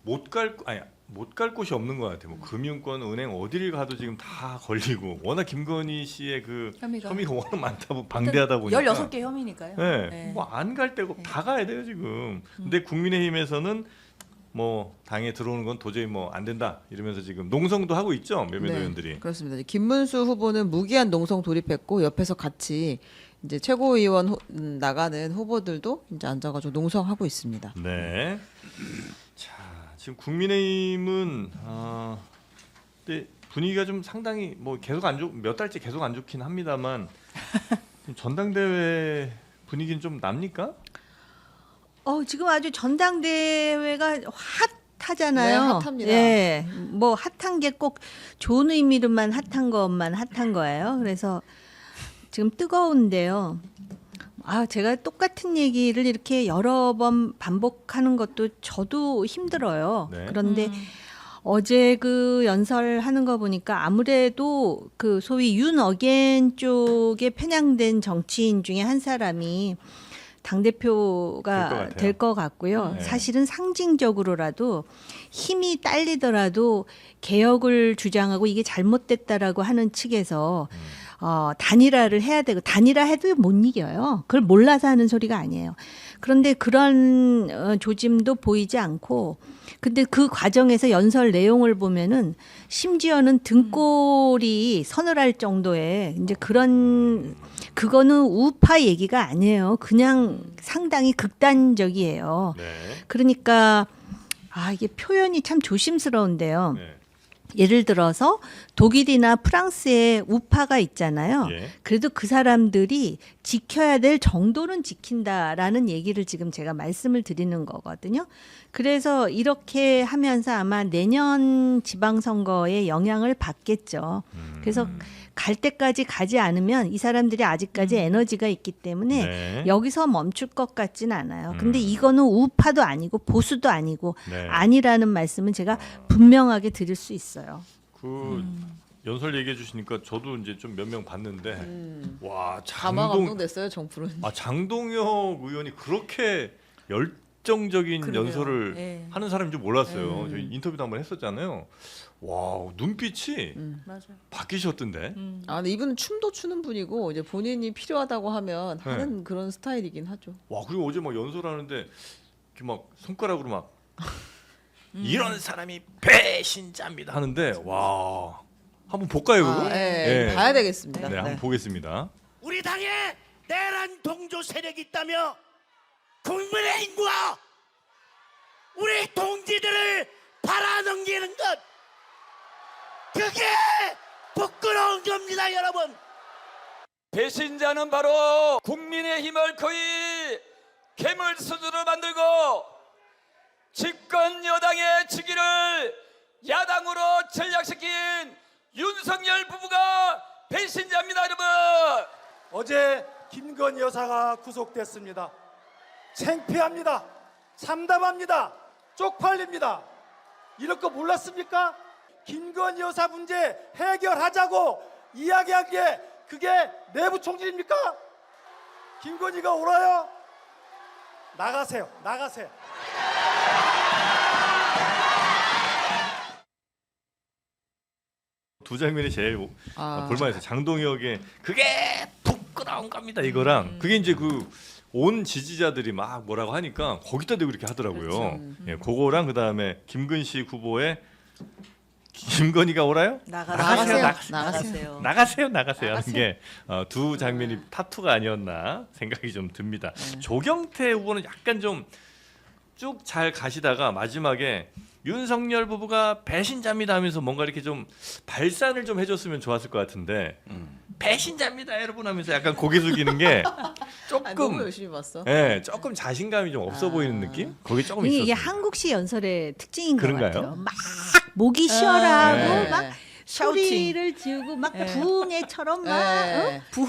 못 갈 곳이 없는 것 같아요. 뭐 금융권, 은행 어디를 가도 지금 다 걸리고 워낙 김건희 씨의 그 혐의가 워낙 많다 방대하다 보니까 16개 혐의니까요. 네. 네. 뭐 안 갈 데고 다 가야 돼요 지금. 근데 국민의힘에서는 뭐 당에 들어오는 건 도저히 뭐 안 된다 이러면서 지금 농성도 하고 있죠 몇몇 의원들이. 그렇습니다. 이제 김문수 후보는 무기한 농성 돌입했고 옆에서 같이 이제 최고위원 나가는 후보들도 이제 앉아가지고 농성하고 있습니다. 네. 자, 지금 국민의힘은 근데 분위기가 좀 상당히 뭐 계속 몇 달째 계속 안 좋긴 합니다만 전당대회 분위기는 좀 납니까? 지금 아주 전당대회가 핫하잖아요. 네, 핫합니다. 예, 뭐 핫한 게 꼭 좋은 의미로만 핫한 것만 핫한 거예요. 그래서 지금 뜨거운데요. 제가 똑같은 얘기를 이렇게 여러 번 반복하는 것도 저도 힘들어요. 네. 그런데 어제 그 연설하는 거 보니까 아무래도 그 소위 윤 어게인 쪽에 편향된 정치인 중에 한 사람이 당대표가 될 것 같고요. 네. 사실은 상징적으로라도 힘이 딸리더라도 개혁을 주장하고 이게 잘못됐다라고 하는 측에서 단일화를 해야 되고 단일화해도 못 이겨요. 그걸 몰라서 하는 소리가 아니에요. 그런데 그런 조짐도 보이지 않고 근데 그 과정에서 연설 내용을 보면은 심지어는 등골이 서늘할 정도의 이제 그거는 우파 얘기가 아니에요. 그냥 상당히 극단적이에요. 네. 그러니까 이게 표현이 참 조심스러운데요. 네. 예를 들어서 독일이나 프랑스에 우파가 있잖아요. 예. 그래도 그 사람들이 지켜야 될 정도는 지킨다라는 얘기를 지금 제가 말씀을 드리는 거거든요. 그래서 이렇게 하면서 아마 내년 지방선거에 영향을 받겠죠. 그래서 갈 때까지 가지 않으면 이 사람들이 아직까지 에너지가 있기 때문에 네. 여기서 멈출 것 같진 않아요. 근데 이거는 우파도 아니고 보수도 아니고 네. 아니라는 말씀은 제가 분명하게 드릴 수 있어요. 그 연설 얘기해 주시니까 저도 이제 좀 몇 명 봤는데 와 가마 장동 감동됐어요, 정프로는. 장동혁 의원이 그렇게 열정적인 그러게요. 연설을 네. 하는 사람인 줄 몰랐어요. 저희 인터뷰도 한번 했었잖아요. 와 눈빛이 맞아요. 바뀌셨던데. 근데 이분은 춤도 추는 분이고 이제 본인이 필요하다고 하면 네. 하는 그런 스타일이긴 하죠. 와 그리고 어제 막 연설하는데 이렇게 막 손가락으로 막 이런 사람이 배신자입니다 하는데 와 한번 볼까요 그거? 예, 봐야 되겠습니다. 네, 한번 보겠습니다. 우리 당에 내란 동조 세력이 있다며 국민의힘과 우리 동지들을 팔아넘기는 것 그게 부끄러운 겁니다 여러분. 배신자는 바로 국민의힘을 거의 괴물 수준으로 만들고 집권 여당의 직위를 야당으로 전락시킨 윤석열 부부가 배신자입니다 여러분. 어제 김건희 여사가 구속됐습니다. 창피합니다. 참담합니다. 쪽팔립니다. 이럴 거 몰랐습니까? 김건희 여사 문제 해결하자고 이야기한 게 그게 내부 총질입니까? 김건희가 옳아요? 나가세요. 나가세요. 두 장면이 제일 볼만해서 장동혁의 그게 부끄러운 겁니다 이거랑 그게 이제 그 온 지지자들이 막 뭐라고 하니까 거기다 대고 이렇게 하더라고요. 예, 그거랑 그 다음에 김근식 후보의 김건희가 오라요? 나가세요. 나가세요 하는 게 두 장면이 타투가 아니었나 생각이 좀 듭니다. 조경태 후보는 약간 좀 쭉 잘 가시다가 마지막에 윤석열 부부가 배신자입니다 하면서 뭔가 이렇게 좀 발산을 좀 해줬으면 좋았을 것 같은데 배신자입니다 여러분 하면서 약간 고개 숙이는 게 조금 너무 열심히 봤어. 예, 조금 자신감이 좀 없어 보이는 느낌? 거기 조금 있었어요. 이게 한국식 연설의 특징인 것 그런가요? 같아요. 막 목이 쉬어라고 네. 막 소리를 지우고 막 부흥회처럼 막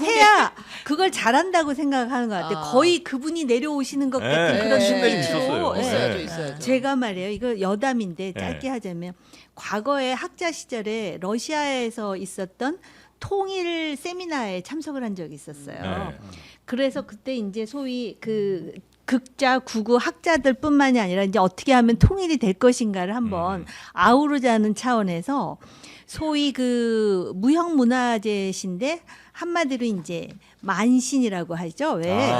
해야 그걸 잘한다고 생각하는 것 같아요. 아. 거의 그분이 내려오시는 것 같은 네, 그런 신내림 느낌이죠. 있었어요. 네. 있어야죠, 네. 있어야죠. 제가 말이에요. 이거 여담인데 짧게 네. 하자면 과거에 학자 시절에 러시아에서 있었던 통일 세미나에 참석을 한 적이 있었어요. 네. 그래서 그때 이제 소위 그 극자, 구구 학자들뿐만이 아니라 이제 어떻게 하면 통일이 될 것인가를 한번 아우르자는 차원에서 소위 그 무형문화재신데 한마디로 이제 만신이라고 하죠. 왜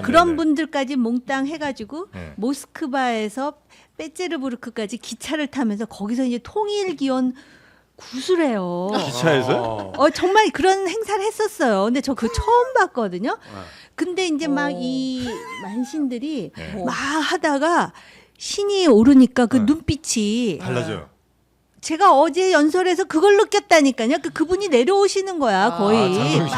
그런 네네. 분들까지 몽땅 해가지고 네. 모스크바에서 페테르부르크까지 기차를 타면서 거기서 이제 통일 기원 구술해요. 기차에서? 정말 그런 행사를 했었어요. 근데 저 그거 처음 봤거든요. 근데 이제 막 이 만신들이 네. 막 하다가 신이 오르니까 그 눈빛이 달라져요. 제가 어제 연설에서 그걸 느꼈다니까요. 그분이 내려오시는 거야 거의. 장동민이군요.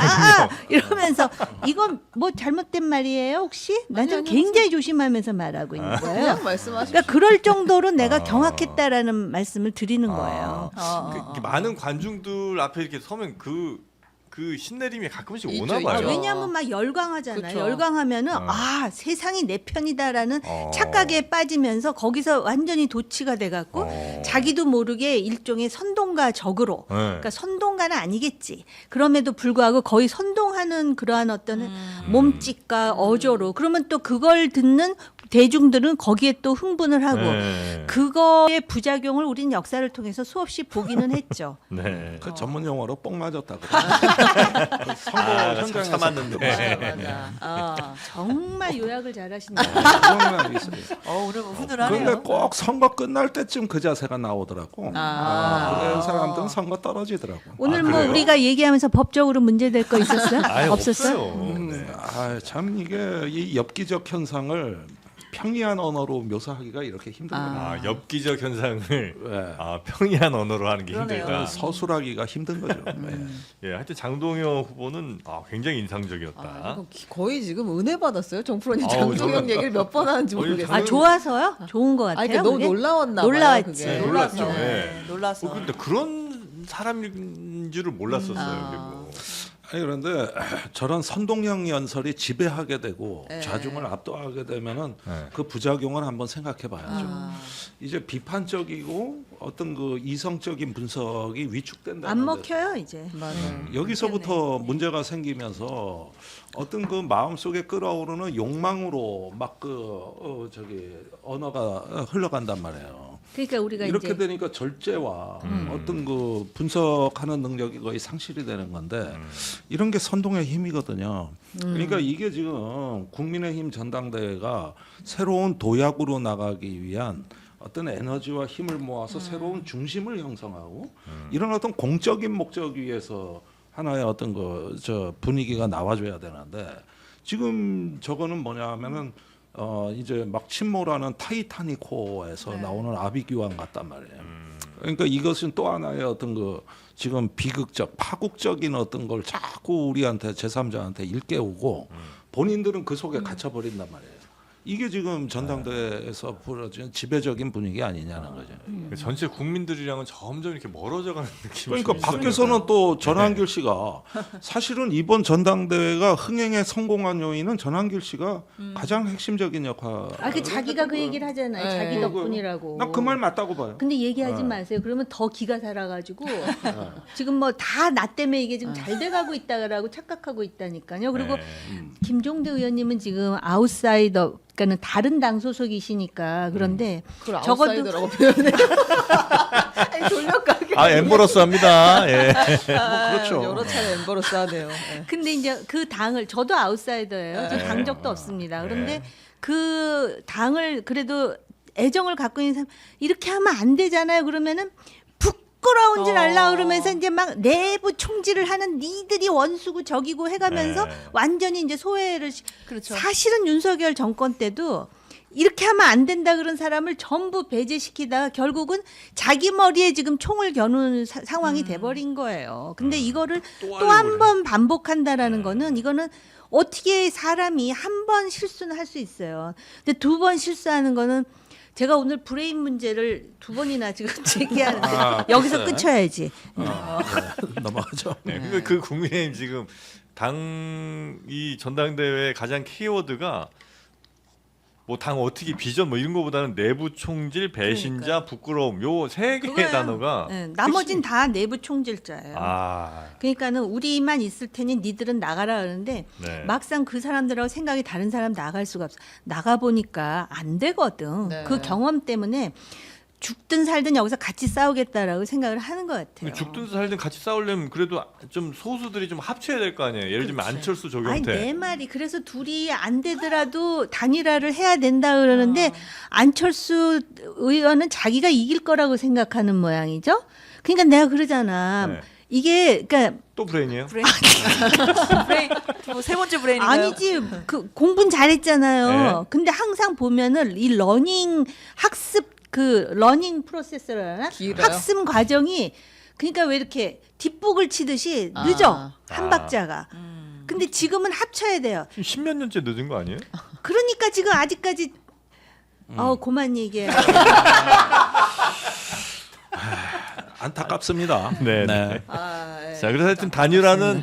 이러면서 이건 뭐 잘못된 말이에요 혹시? 난 좀 아니, 굉장히 조심하면서 말하고 있는 거예요. 그냥 말씀하십시오. 그러니까 그럴 정도로 내가 경악했다라는 말씀을 드리는 거예요. 많은 관중들 앞에 이렇게 서면 그 신내림이 가끔씩 있죠, 오나 있죠. 봐요. 왜냐하면 막 열광하잖아요. 그쵸. 열광하면은 세상이 내 편이다라는 착각에 빠지면서 거기서 완전히 도취가 돼갖고 자기도 모르게 일종의 선동가 적으로 네. 그러니까 선동가는 아니겠지. 그럼에도 불구하고 거의 선동하는 그러한 어떤 몸짓과 어조로 그러면 또 그걸 듣는 대중들은 거기에 또 흥분을 하고 네. 그거의 부작용을 우리는 역사를 통해서 수없이 보기는 했죠. 네. 그 전문 용어로 뽕 맞았다 그래. 선거 현장에서 참았는데. 맞아. 정말 요약을 잘하신다. 그런 있어요. 오늘 훈훈하네요. 근데 꼭 선거 끝날 때쯤 그 자세가 나오더라고. 그런 사람들은 선거 떨어지더라고. 오늘 아, 뭐 그래요? 우리가 얘기하면서 법적으로 문제될 거 있었어요? 아예 없었어요? 없어요. 네. 참 이게 이 엽기적 현상을 평이한 언어로 묘사하기가 이렇게 힘든 거예요. 엽기적 현상을 네. 평이한 언어로 하는 게 그러네요. 힘들다. 서술하기가 힘든 거죠. 네. 예, 하여튼 장동혁 후보는 굉장히 아, 인상적이었다. 이거 거의 지금 은혜 받았어요. 정프로님 아우, 장동혁 저는- 얘기를 몇 번 하는지 모르겠어요. 아 좋아서요? 좋은 것 같아요. 아니, 그러니까 너무 그게? 놀라웠나 놀라웠지. 봐요. 그게. 놀랐죠. 놀랐어. 네. 놀랐어. 근데 그런 사람인 줄을 몰랐었어요. 그리고. 아니 그런데 저런 선동형 연설이 지배하게 되고 네. 좌중을 압도하게 되면은 네. 그 부작용을 한번 생각해 봐야죠. 이제 비판적이고 어떤 그 이성적인 분석이 위축된다. 안 먹혀요 이제. 맞아요. 여기서부터 문제가 생기면서 어떤 그 마음속에 끌어오르는 욕망으로 막 언어가 흘러간단 말이에요. 그러니까 우리가 이렇게 이제 되니까 절제와 어떤 그 분석하는 능력이 거의 상실이 되는 건데 이런 게 선동의 힘이거든요. 그러니까 이게 지금 국민의힘 전당대회가 새로운 도약으로 나가기 위한 어떤 에너지와 힘을 모아서 새로운 중심을 형성하고 이런 어떤 공적인 목적 위에서 하나의 어떤 분위기가 나와줘야 되는데 지금 저거는 뭐냐면은 이제 막 침몰하는 타이타닉호에서 나오는 아비규환 같단 말이에요. 그러니까 이것은 또 하나의 어떤 지금 비극적, 파국적인 어떤 걸 자꾸 우리한테 제3자한테 일깨우고 본인들은 그 속에 갇혀버린단 말이에요. 이게 지금 전당대회에서 벌어진 지배적인 분위기 아니냐는 거죠. 전체 국민들이랑은 점점 이렇게 멀어져가는 느낌이 그러니까 좀 밖에서는 또 전한길 씨가 사실은 이번 전당대회가 흥행에 성공한 요인은 전한길 씨가 가장 핵심적인 역할. 그 자기가 그 얘기를 하잖아요. 네. 자기 덕분이라고. 나 그 말 맞다고 봐요. 근데 얘기하지 마세요. 그러면 더 기가 살아가지고 지금 뭐 다 나 때문에 이게 지금 잘 돼가고 있다라고 착각하고 있다니까요. 그리고 김종대 의원님은 지금 아웃사이더, 그러니까는 다른 당 소속이시니까 그런데 그걸 적어도 아웃사이더라고 표현해. 아니, 돌려가게. 엠버러스합니다. 예. 그렇죠. 여러 차례 엠버러스 하네요. 예. 근데 이제 그 당을 저도 아웃사이더예요. 저 당적도 없습니다. 그런데 그 당을 그래도 애정을 갖고 있는 사람 이렇게 하면 안 되잖아요. 그러면은 푹 부끄러운 줄 알라 그러면서 이제 막 내부 총질을 하는 니들이 원수고 적이고 해가면서 네. 완전히 이제 소외를 그렇죠. 사실은 윤석열 정권 때도 이렇게 하면 안 된다 그런 사람을 전부 배제시키다가 결국은 자기 머리에 지금 총을 겨누는 상황이 돼버린 거예요. 근데 이거를 또 한 번 반복한다라는 거는 이거는 어떻게 사람이 한 번 실수는 할 수 있어요. 근데 두 번 실수하는 거는 제가 오늘 브레인 문제를 두 번이나 지금 제기하는데 여기서 글쎄. 끝쳐야지. 넘어가죠. 네. 그 국민의힘 지금 당 이 전당대회 가장 키워드가 뭐 당 어떻게 비전 뭐 이런 거보다는 내부 총질, 배신자, 부끄러움 요 세 개의 그거야. 단어가 네, 나머진 다 내부 총질자예요. 아, 그러니까는 우리만 있을 테니 니들은 나가라 그러는데 네. 막상 그 사람들하고 생각이 다른 사람 나갈 수가 없어. 나가 보니까 안 되거든. 네. 그 경험 때문에 죽든 살든 여기서 같이 싸우겠다라고 생각을 하는 것 같아요. 죽든 살든 같이 싸우려면 그래도 좀 소수들이 좀 합쳐야 될 거 아니에요. 예를 들면 안철수, 아니 조경태. 내 말이 그래서 둘이 안 되더라도 단일화를 해야 된다 그러는데 안철수 의원은 자기가 이길 거라고 생각하는 모양이죠. 그러니까 내가 그러잖아. 네. 이게 그러니까 또 브레인이에요? 브레인. 브레인. 뭐세 번째 브레인인가요? 아니지 그 공부는 잘했잖아요. 네. 근데 항상 보면은 이 러닝 학습 그 러닝 프로세스라나 길어요? 학습 과정이 그러니까 왜 이렇게 뒷북을 치듯이 늦어 한 아. 박자가. 근데 지금은 합쳐야 돼요. 지금 십몇 년째 늦은 거 아니에요? 그러니까 지금 아직까지 그만 얘기해. 안타깝습니다. 네. 아, 예. 자, 그래서 하여튼 단일화는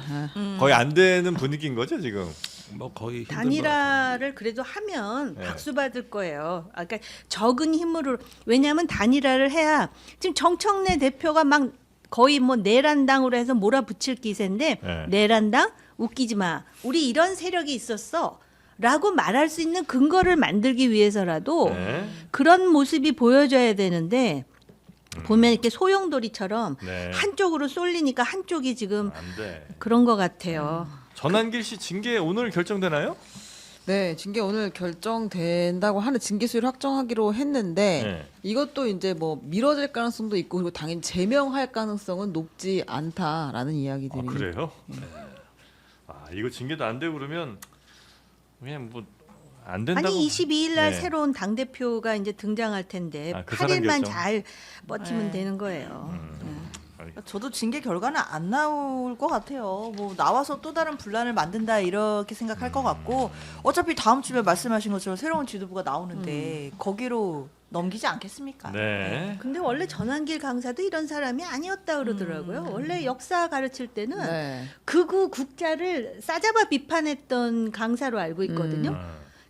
거의 안 되는 분위기인 거죠 지금. 뭐 거의 힘든 것 단일화를 그래도 하면 네. 박수 받을 거예요. 그러니까 적은 힘으로 왜냐하면 단일화를 해야 지금 정청래 대표가 막 거의 뭐 내란당으로 해서 몰아붙일 기세인데 네. 내란당 웃기지 마. 우리 이런 세력이 있었어. 라고 말할 수 있는 근거를 만들기 위해서라도 네. 그런 모습이 보여져야 되는데 보면 이렇게 소용돌이처럼 네. 한쪽으로 쏠리니까 한쪽이 지금 안 돼. 그런 것 같아요. 전한길 씨 징계 오늘 결정되나요? 네, 징계 오늘 결정된다고 하는 징계 수위를 확정하기로 했는데 네. 이것도 이제 뭐 미뤄질 가능성도 있고 그리고 당연히 제명할 가능성은 높지 않다라는 이야기들이. 아, 그래요? 아, 이거 징계도 안 되고 그러면 그냥 뭐 안 된다고. 아니 22일 날 네. 새로운 당 대표가 이제 등장할 텐데 아, 그 사람 8일만 결정. 잘 버티면 네. 되는 거예요. 저도 징계 결과는 안 나올 것 같아요. 뭐 나와서 또 다른 분란을 만든다 이렇게 생각할 것 같고 어차피 다음 주에 말씀하신 것처럼 새로운 지도부가 나오는데 거기로 넘기지 않겠습니까? 네. 근데 원래 전환길 강사도 이런 사람이 아니었다 그러더라고요. 원래 역사 가르칠 때는 네. 극우 국자를 싸잡아 비판했던 강사로 알고 있거든요.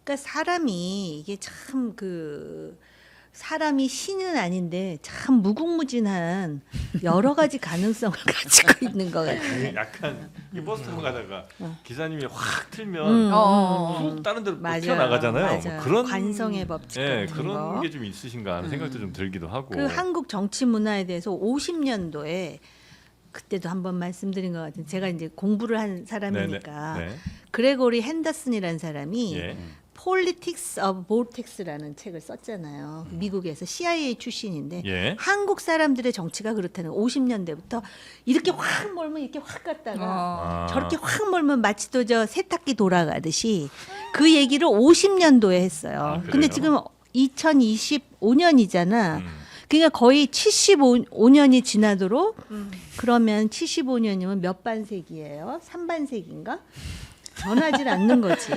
그러니까 사람이 이게 참 그 사람이 신은 아닌데 참 무궁무진한 여러 가지 가능성을 가지고 있는 것 같아요. 약간 이 버스 타고 가다가 기사님이 확 틀면 훅 다른 데로 맞아요. 튀어나가잖아요. 뭐 맞아요. 그런 관성의 법칙 예, 같은 그런 거. 게 좀 있으신가 하는 생각도 좀 들기도 하고. 그 한국 정치 문화에 대해서 50년도에 그때도 한번 말씀드린 것 같은데 제가 이제 공부를 한 사람이니까 네. 그레고리 핸더슨이라는 사람이 예. Politics of Vortex라는 책을 썼잖아요. 미국에서 CIA 출신인데 예. 한국 사람들의 정치가 그렇다는 50년대부터 이렇게 확 몰면 이렇게 확 갔다가 아. 저렇게 확 몰면 마치 또 저 세탁기 돌아가듯이 그 얘기를 50년도에 했어요. 아, 근데 그래요? 지금 2025년이잖아. 그러니까 거의 75년이 지나도록 그러면 75년이면 몇 반세기예요? 3반세기인가? 변하지 않는 거지.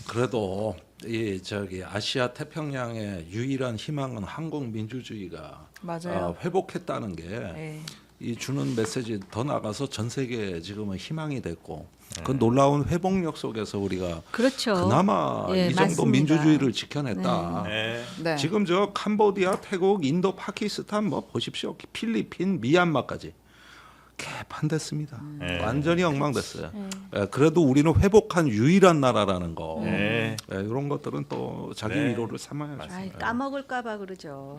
그래도 이 저기 아시아 태평양의 유일한 희망은 한국 민주주의가 맞아요. 회복했다는 게 네. 이 주는 메시지 더 나가서 전 세계에 지금은 희망이 됐고 그 놀라운 회복력 속에서 우리가 그렇죠. 그나마 예, 이 정도 맞습니다. 민주주의를 지켜냈다. 네. 네. 지금 저 캄보디아, 태국, 인도, 파키스탄 뭐 보십시오. 필리핀, 미얀마까지 개판됐습니다. 네. 완전히 엉망됐어요. 예, 그래도 우리는 회복한 유일한 나라라는 거. 네. 예, 이런 것들은 또 자기 네. 위로를 삼아야죠. 아이, 까먹을까봐 그러죠.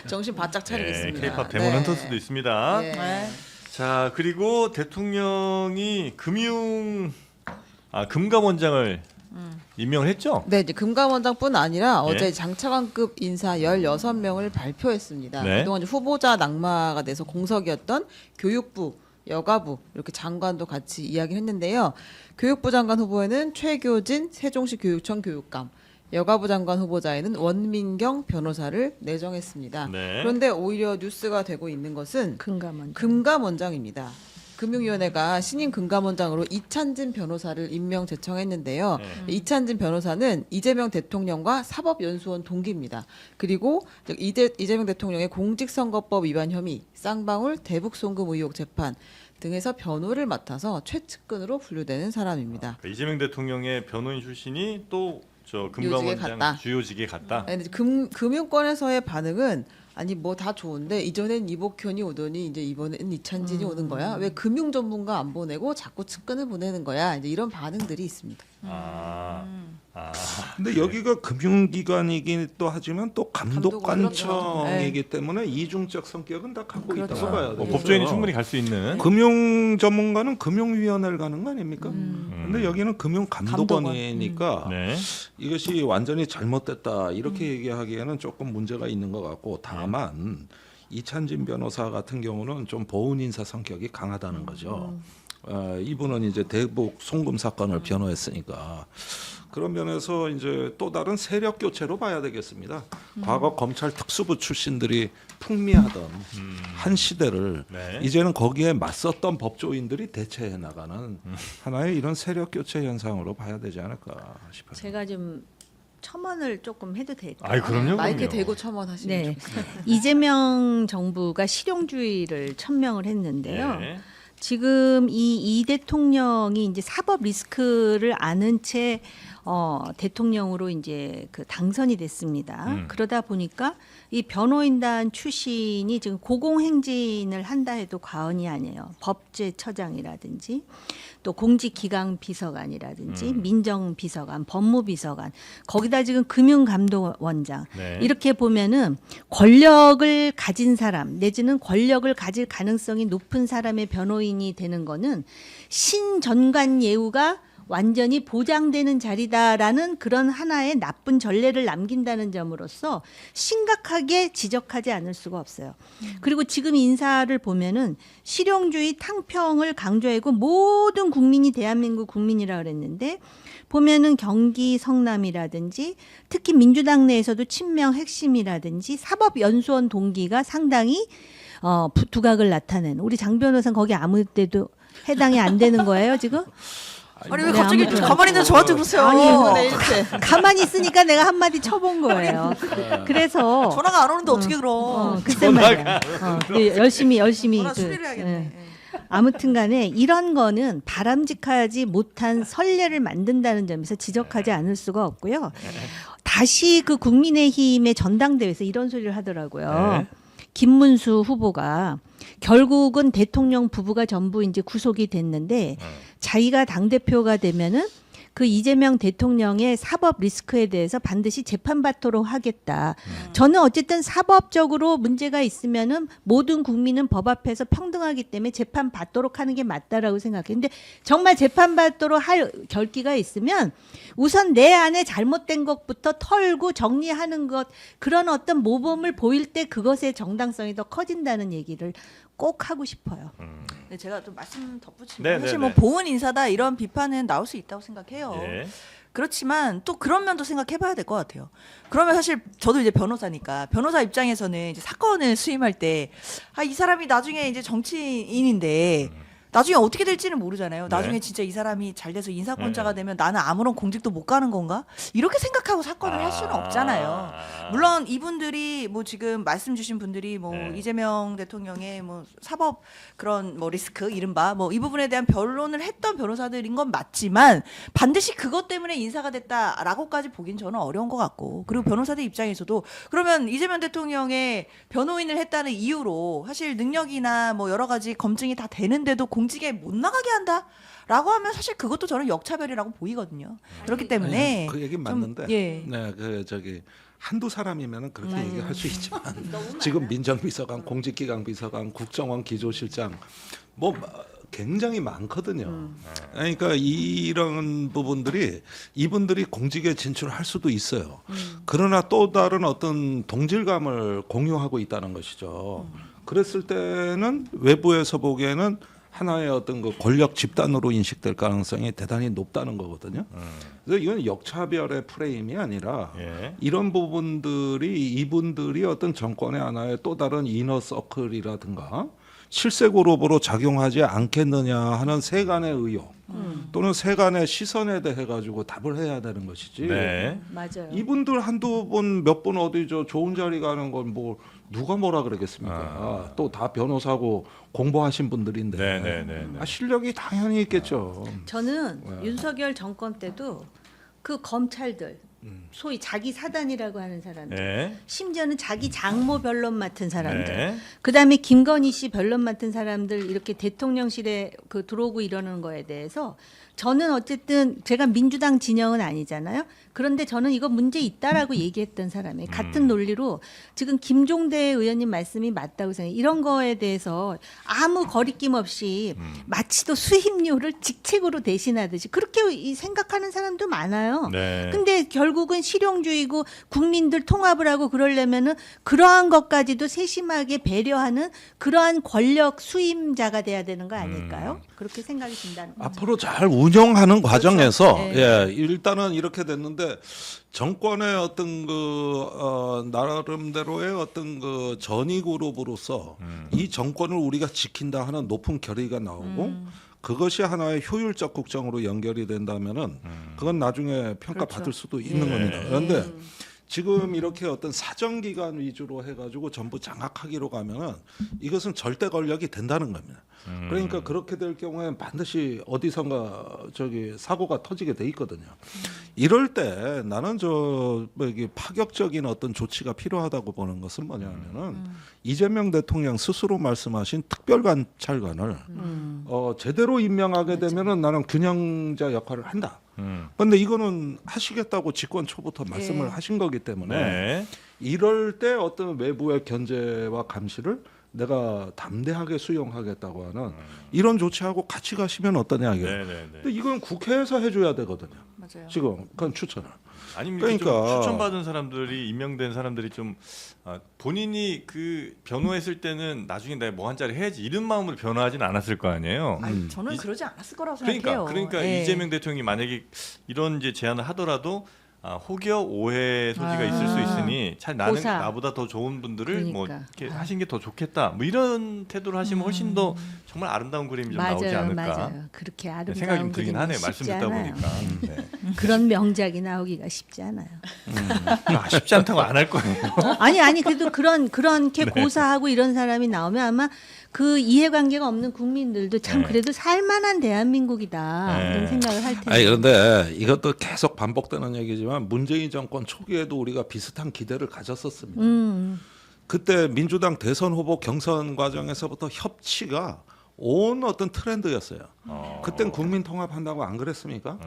정신 바짝 차리겠습니다. 케이팝 데몬 헌터스도 있습니다. 네. 네. 자, 그리고 대통령이 금감원장을 임명을 했죠? 네, 이제 금감원장뿐 아니라 어제 장차관급 인사 16명을 발표했습니다. 네. 그동안 이제 후보자 낙마가 돼서 공석이었던 교육부, 여가부 이렇게 장관도 같이 이야기를 했는데요. 교육부 장관 후보에는 최교진 세종시 교육청 교육감, 여가부 장관 후보자에는 원민경 변호사를 내정했습니다. 네. 그런데 오히려 뉴스가 되고 있는 것은 금감원. 금감원장입니다. 금융위원회가 신임 금감원장으로 이찬진 변호사를 임명 제청했는데요. 이찬진 변호사는 이재명 대통령과 사법연수원 동기입니다. 그리고 이재명 대통령의 공직선거법 위반 혐의, 쌍방울 대북송금 의혹 재판 등에서 변호를 맡아서 최측근으로 분류되는 사람입니다. 그러니까 이재명 대통령의 변호인 출신이 또 저 요직에 금감원장 갔다. 주요직에 갔다. 아니, 금융권에서의 반응은 아니 뭐 다 좋은데 이전엔 이복현이 오더니 이제 이번엔 이찬진이 오는 거야. 왜 금융 전문가 안 보내고 자꾸 측근을 보내는 거야. 이제 이런 반응들이 있습니다. 근데 여기가 금융기관이긴 또 하지만 또 감독관청이기 그렇죠. 때문에 이중적 성격은 다 갖고 그렇죠. 있다고 봐야 돼요. 법조인이 충분히 갈 수 있는. 금융 전문가는 금융위원회를 가는 거 아닙니까? 근데 여기는 금융감독원이니까 네. 이것이 완전히 잘못됐다 이렇게 얘기하기에는 조금 문제가 있는 것 같고 다만 이찬진 변호사 같은 경우는 좀 보훈 인사 성격이 강하다는 거죠. 이분은 이제 대북 송금 사건을 변호했으니까 그런 면에서 이제 또 다른 세력 교체로 봐야 되겠습니다. 과거 검찰 특수부 출신들이 풍미하던 한 시대를 네. 이제는 거기에 맞섰던 법조인들이 대체해 나가는 하나의 이런 세력 교체 현상으로 봐야 되지 않을까 싶어요. 제가 좀 첨언을 조금 해도 될까요? 아이 그럼요. 마이크 그럼요. 대고 첨언하시면 네. 좋겠습니다. 이재명 정부가 실용주의를 천명을 했는데요. 네. 지금 이 대통령이 이제 사법 리스크를 아는 채 대통령으로 이제 그 당선이 됐습니다. 그러다 보니까 이 변호인단 출신이 지금 고공행진을 한다 해도 과언이 아니에요. 법제처장이라든지 또 공직기강비서관이라든지 민정비서관, 법무비서관, 거기다 지금 금융감독원장 네. 이렇게 보면은 권력을 가진 사람 내지는 권력을 가질 가능성이 높은 사람의 변호인이 되는 거는 신전관 예우가 완전히 보장되는 자리다라는 그런 하나의 나쁜 전례를 남긴다는 점으로서 심각하게 지적하지 않을 수가 없어요. 그리고 지금 인사를 보면은 실용주의 탕평을 강조하고 모든 국민이 대한민국 국민이라 그랬는데 보면은 경기 성남이라든지 특히 민주당 내에서도 친명 핵심이라든지 사법연수원 동기가 상당히 두각을 나타내는 우리 장 변호사는 거기 아무 때도 해당이 안 되는 거예요 지금? 아니 왜 네, 갑자기 아무튼. 가만히 있는 저한테 그러세요? 아니, 가만히 있으니까 내가 한마디 쳐본 거예요. 그래서 전화가 안 오는데 어떻게 그럼? 글쎄 말이야. 열심히 전화 그, 수리를 해야겠네. 아무튼간에 이런 거는 바람직하지 못한 선례를 만든다는 점에서 지적하지 않을 수가 없고요. 다시 그 국민의힘의 전당대회에서 이런 소리를 하더라고요. 네. 김문수 후보가 결국은 대통령 부부가 전부 이제 구속이 됐는데 자기가 당대표가 되면은 그 이재명 대통령의 사법 리스크에 대해서 반드시 재판받도록 하겠다. 저는 어쨌든 사법적으로 문제가 있으면은 모든 국민은 법 앞에서 평등하기 때문에 재판받도록 하는 게 맞다라고 생각해요. 근데 정말 재판받도록 할 결기가 있으면 우선 내 안에 잘못된 것부터 털고 정리하는 것 그런 어떤 모범을 보일 때 그것의 정당성이 더 커진다는 얘기를 꼭 하고 싶어요. 네, 제가 좀 말씀 덧붙이면 네, 사실 네, 뭐 네. 보훈 인사다 이런 비판은 나올 수 있다고 생각해요. 예. 그렇지만 또 그런 면도 생각해봐야 될 것 같아요. 그러면 사실 저도 이제 변호사니까 변호사 입장에서는 이제 사건을 수임할 때 이 사람이 나중에 이제 정치인인데 나중에 어떻게 될지는 모르잖아요. 나중에 네. 진짜 이 사람이 잘 돼서 인사권자가 네. 되면 나는 아무런 공직도 못 가는 건가? 이렇게 생각하고 사건을 할 수는 없잖아요. 물론 이분들이 뭐 지금 말씀 주신 분들이 뭐 네. 이재명 대통령의 뭐 사법 그런 뭐 리스크 이른바 뭐 이 부분에 대한 변론을 했던 변호사들인 건 맞지만 반드시 그것 때문에 인사가 됐다라고까지 보긴 저는 어려운 것 같고 그리고 변호사들 입장에서도 그러면 이재명 대통령의 변호인을 했다는 이유로 사실 능력이나 뭐 여러 가지 검증이 다 되는데도 공직에 못 나가게 한다라고 하면 사실 그것도 저는 역차별이라고 보이거든요. 그렇기 때문에 그 얘기 좀, 맞는데 예. 네, 그 저기 한두 사람이면은 그렇게 얘기할 수 있지만 지금 민정비서관, 공직기강비서관, 국정원 기조실장 뭐 굉장히 많거든요. 그러니까 이런 부분들이 이분들이 공직에 진출할 수도 있어요. 그러나 또 다른 어떤 동질감을 공유하고 있다는 것이죠. 그랬을 때는 외부에서 보기에는 하나의 어떤 그 권력 집단으로 인식될 가능성이 대단히 높다는 거거든요. 그래서 이건 역차별의 프레임이 아니라 예. 이런 부분들이 이분들이 어떤 정권의 하나의 또 다른 이너 서클이라든가 실세 그룹으로 작용하지 않겠느냐 하는 세간의 의혹 또는 세간의 시선에 대해 가지고 답을 해야 되는 것이지. 네. 맞아요. 이분들 한두 분 몇 분 어디 저 좋은 자리 가는 건 뭐 누가 뭐라 그러겠습니까? 또 다 변호사고 공부하신 분들인데 네. 실력이 당연히 있겠죠. 저는 윤석열 정권 때도 그 검찰들 소위 자기 사단이라고 하는 사람들, 네. 심지어는 자기 장모 변론 맡은 사람들, 네. 그다음에 김건희 씨 변론 맡은 사람들 이렇게 대통령실에 그 들어오고 이러는 거에 대해서 저는 어쨌든 제가 민주당 진영은 아니잖아요. 그런데 저는 이거 문제 있다라고 얘기했던 사람이에요. 같은 논리로 지금 김종대 의원님 말씀이 맞다고 생각해요. 이런 거에 대해서 아무 거리낌 없이 마치도 수임료를 직책으로 대신하듯이 그렇게 생각하는 사람도 많아요. 네. 근데 결국은 실용주의고 국민들 통합을 하고 그러려면은 그러한 것까지도 세심하게 배려하는 그러한 권력 수임자가 돼야 되는 거 아닐까요? 그렇게 생각이 든다는 거죠. 앞으로 잘 운영하는 과정에서 네. 예, 일단은 이렇게 됐는데 정권의 어떤 나름대로의 어떤 그 전위 그룹으로서 이 정권을 우리가 지킨다 하는 높은 결의가 나오고 그것이 하나의 효율적 국정으로 연결이 된다면은 그건 나중에 평가받을 수도 있는 겁니다. 그런데 지금 이렇게 어떤 사정기관 위주로 해가지고 전부 장악하기로 가면은 이것은 절대 권력이 된다는 겁니다. 그러니까 그렇게 될 경우에는 반드시 어디선가 저기 사고가 터지게 돼 있거든요. 이럴 때 나는 이게 파격적인 어떤 조치가 필요하다고 보는 것은 뭐냐면은 이재명 대통령 스스로 말씀하신 특별관찰관을 제대로 임명하게 되면은 나는 균형자 역할을 한다. 그런데 이거는 하시겠다고 집권 초부터 말씀을 하신 거기 때문에 네. 이럴 때 어떤 외부의 견제와 감시를 내가 담대하게 수용하겠다고 하는 이런 조치하고 같이 가시면 어떠냐 이게. 네. 근데 이건 국회에서 해줘야 되거든요. 맞아요. 지금 그건 추천을. 아니면 그러니까 추천받은 사람들이 임명된 사람들이 좀 본인이 그 변호했을 때는 나중에 내가 뭐 한 자리 해야지 이런 마음으로 변호하진 않았을 거 아니에요. 아니, 저는 그러지 않았을 거라고 그러니까 생각해요. 예. 이재명 대통령이 만약에 이런 이제 제안을 하더라도 혹여 오해 소지가 있을 수 있으니 차 나는 고사. 나보다 더 좋은 분들을 뭐 그러니까. 이렇게 하신 게 더 좋겠다. 뭐 이런 태도를 하시면 훨씬 더 정말 아름다운 그림이 좀 나오지 않을까. 맞아요. 그렇게 아름다운 생각이 좀 들긴 하네요. 그림은 말씀 쉽지 듣다 않아요. 보니까. 네. 그런 명작이 나오기가 쉽지 않아요. 쉽지 않다고 안 할 거예요. 아니 그래도 그렇게 고사하고 이런 사람이 나오면 아마 그 이해관계가 없는 국민들도 참 그래도 살만한 대한민국이다 이런 생각을 할 텐데. 아니 그런데 이것도 계속 반복되는 얘기지만 문재인 정권 초기에도 우리가 비슷한 기대를 가졌었습니다. 그때 민주당 대선 후보 경선 과정에서부터 협치가 온 어떤 트렌드였어요. 그땐 국민 통합한다고 안 그랬습니까?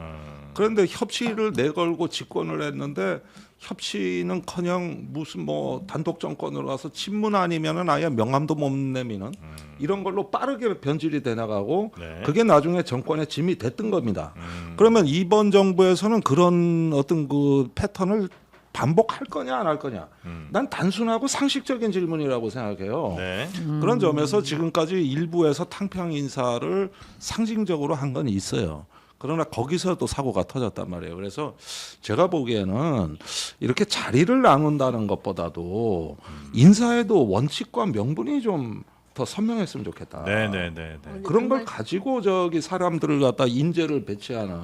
그런데 협치를 내걸고 집권을 했는데 협치는커녕 무슨 뭐 단독 정권으로 와서 친문 아니면은 아예 명함도 못 내미는 이런 걸로 빠르게 변질이 돼 나가고 그게 나중에 정권의 짐이 됐던 겁니다. 그러면 이번 정부에서는 그런 어떤 그 패턴을 반복할 거냐 안 할 거냐? 난 단순하고 상식적인 질문이라고 생각해요. 네. 그런 점에서 지금까지 일부에서 탕평 인사를 상징적으로 한 건 있어요. 그러나 거기서 또 사고가 터졌단 말이에요. 그래서 제가 보기에는 이렇게 자리를 나눈다는 것보다도 인사에도 원칙과 명분이 좀 더 선명했으면 좋겠다. 네. 그런 걸 가지고 저기 사람들을 갖다 인재를 배치하는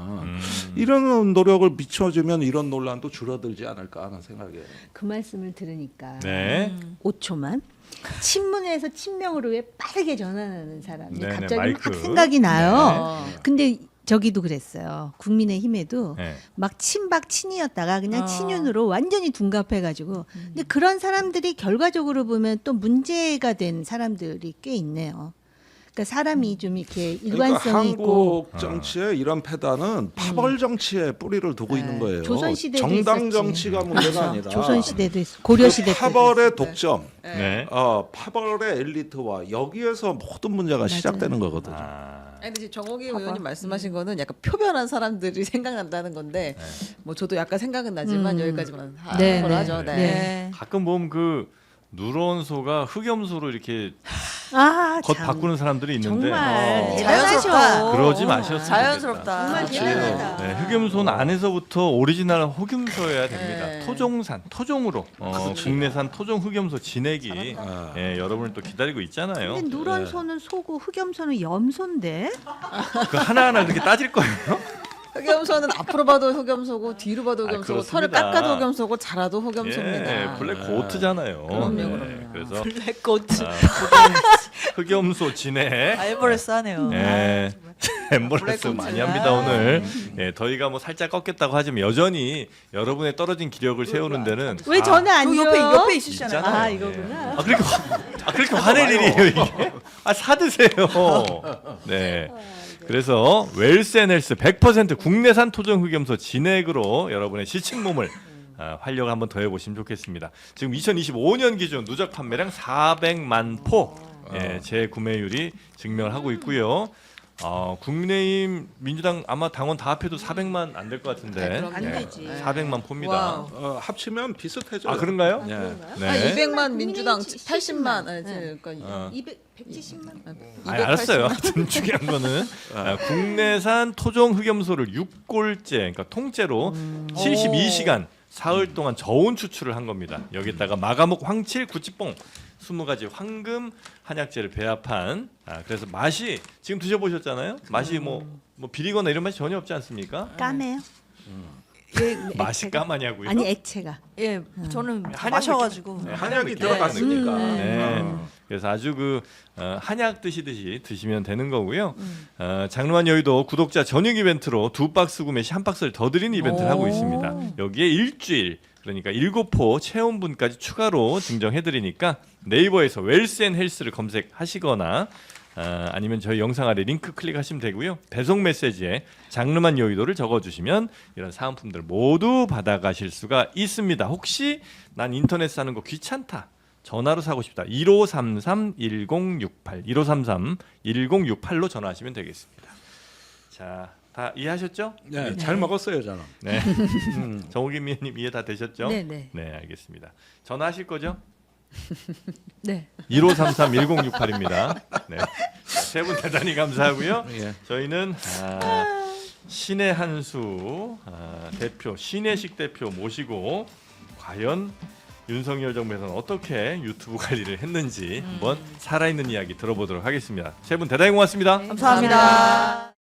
이런 노력을 비춰주면 이런 논란도 줄어들지 않을까 하는 생각이에요. 그 말씀을 들으니까 네. 5초만 친문에서 친명으로 왜 빠르게 전환하는 사람이 네네, 갑자기 마이크. 막 생각이 나요. 근데 저기도 그랬어요. 국민의힘에도 네. 막 친박 친이었다가 그냥 친윤으로 완전히 둔갑해가지고. 근데 그런 사람들이 결과적으로 보면 또 문제가 된 사람들이 꽤 있네요. 그러니까 사람이 좀 이렇게 일관성이 그러니까 있고. 한국 정치의 이런 패단은 파벌 정치에 뿌리를 두고 있는 거예요. 조선시대도 정당 있었지. 정치가 문제가 아니라 조선시대도 있어. 고려시대 때도 파벌의 독점, 네. 파벌의 엘리트와 여기에서 모든 문제가 시작되는 거거든요. 아니, 근데 지금 정호기 의원님 말씀하신 거는 약간 표변한 사람들이 생각난다는 건데 뭐 저도 약간 생각은 나지만 여기까지만 네, 하는 걸로 네. 하죠. 네. 네. 가끔 보면 그 누런 소가 흑염소로 이렇게 아, 겉 참. 바꾸는 사람들이 있는데 정말 자연스럽다. 대단하셔. 그러지 마셨으면 자연스럽다. 정말 좋겠다. 대단하다. 네, 흑염소는 안에서부터 오리지널 흑염소여야 됩니다. 네. 토종산, 토종으로 국내산 토종 흑염소 진액이 아. 여러분을 또 기다리고 있잖아요. 근데 누런 소는 소고 흑염소는 염소인데. 그 하나하나 그렇게 따질 거예요? 흑염소는 앞으로 봐도 흑염소고 뒤로 봐도 흑염소고 털을 그렇습니다. 깎아도 흑염소고 자라도 흑염소입니다. 예, 블랙 고트잖아요. 그럼요, 네, 그럼요. 그래서 블랙고트. 흑염소 진액. 알버레스 하네요. 예. 엠버레스 많이 합니다 오늘. 예, 더위가 뭐 살짝 꺾였다고 하지만 여전히 여러분의 떨어진 기력을 세우는 데는 왜 전화 안 그 줘요? 옆에 있으시잖아요. 있잖아요. 아, 이거구나. 그렇게 화낼 일이에요 이게? 사드세요. 네. 그래서 웰스앤헬스 100% 국내산 토종 흑염소 진액으로 여러분의 지친 몸을 활력 한번 더 해보시면 좋겠습니다. 지금 2025년 기준 누적 판매량 400만 포 재구매율이 증명을 하고 있고요. 국민의힘 민주당 아마 당원 다 합해도 400만 안 될 것 같은데 안 되지. 400만 포입니다. 와우. 합치면 비슷해져. 아 그런가요? 예. 네. 200만 민주당 국민의힘 80만 아니, 네. 그러니까 170만. 알았어요. 하여튼 중요한 거는 국내산 토종 흑염소를 6골째, 그러니까 통째로 72시간 사흘 동안 저온 추출을 한 겁니다. 여기다가 마가목, 황칠, 구찌뽕 20가지 황금 한약재를 배합한 그래서 맛이 지금 드셔보셨잖아요. 맛이 뭐 비리거나 이런 맛이 전혀 없지 않습니까? 까매요? 맛이 까마냐고요? 아니 액체가. 예, 저는 한약을 마셔가지고. 네, 한약이 느껴요. 들어갔으니까. 네. 그래서 아주 그 한약 드시듯이 드시면 되는 거고요. 장르만 여의도 구독자 전용 이벤트로 2박스 구매 시 1박스를 더 드리는 이벤트를 하고 있습니다. 여기에 일주일 그러니까 7포 체온분까지 추가로 증정해드리니까 네이버에서 웰스앤헬스를 검색하시거나 아니면 저희 영상 아래 링크 클릭하시면 되고요. 배송 메시지에 장르만 여의도를 적어주시면 이런 사은품들 모두 받아가실 수가 있습니다. 혹시 난 인터넷 사는 거 귀찮다. 전화로 사고 싶다. 1533-1068 1533-1068로 전화하시면 되겠습니다. 자, 다 이해하셨죠? 네, 잘 먹었어요 저는. 네. 정호기 위원님 이해 다 되셨죠? 네네. 네, 알겠습니다. 전화하실 거죠? 네. 1533-1068입니다. 네. 세 분 대단히 감사하고요. 예. 저희는 신의 한수 대표, 신혜식 대표 모시고 과연 윤석열 정부에서는 어떻게 유튜브 관리를 했는지 한번 살아있는 이야기 들어보도록 하겠습니다. 세 분 대단히 고맙습니다. 감사합니다.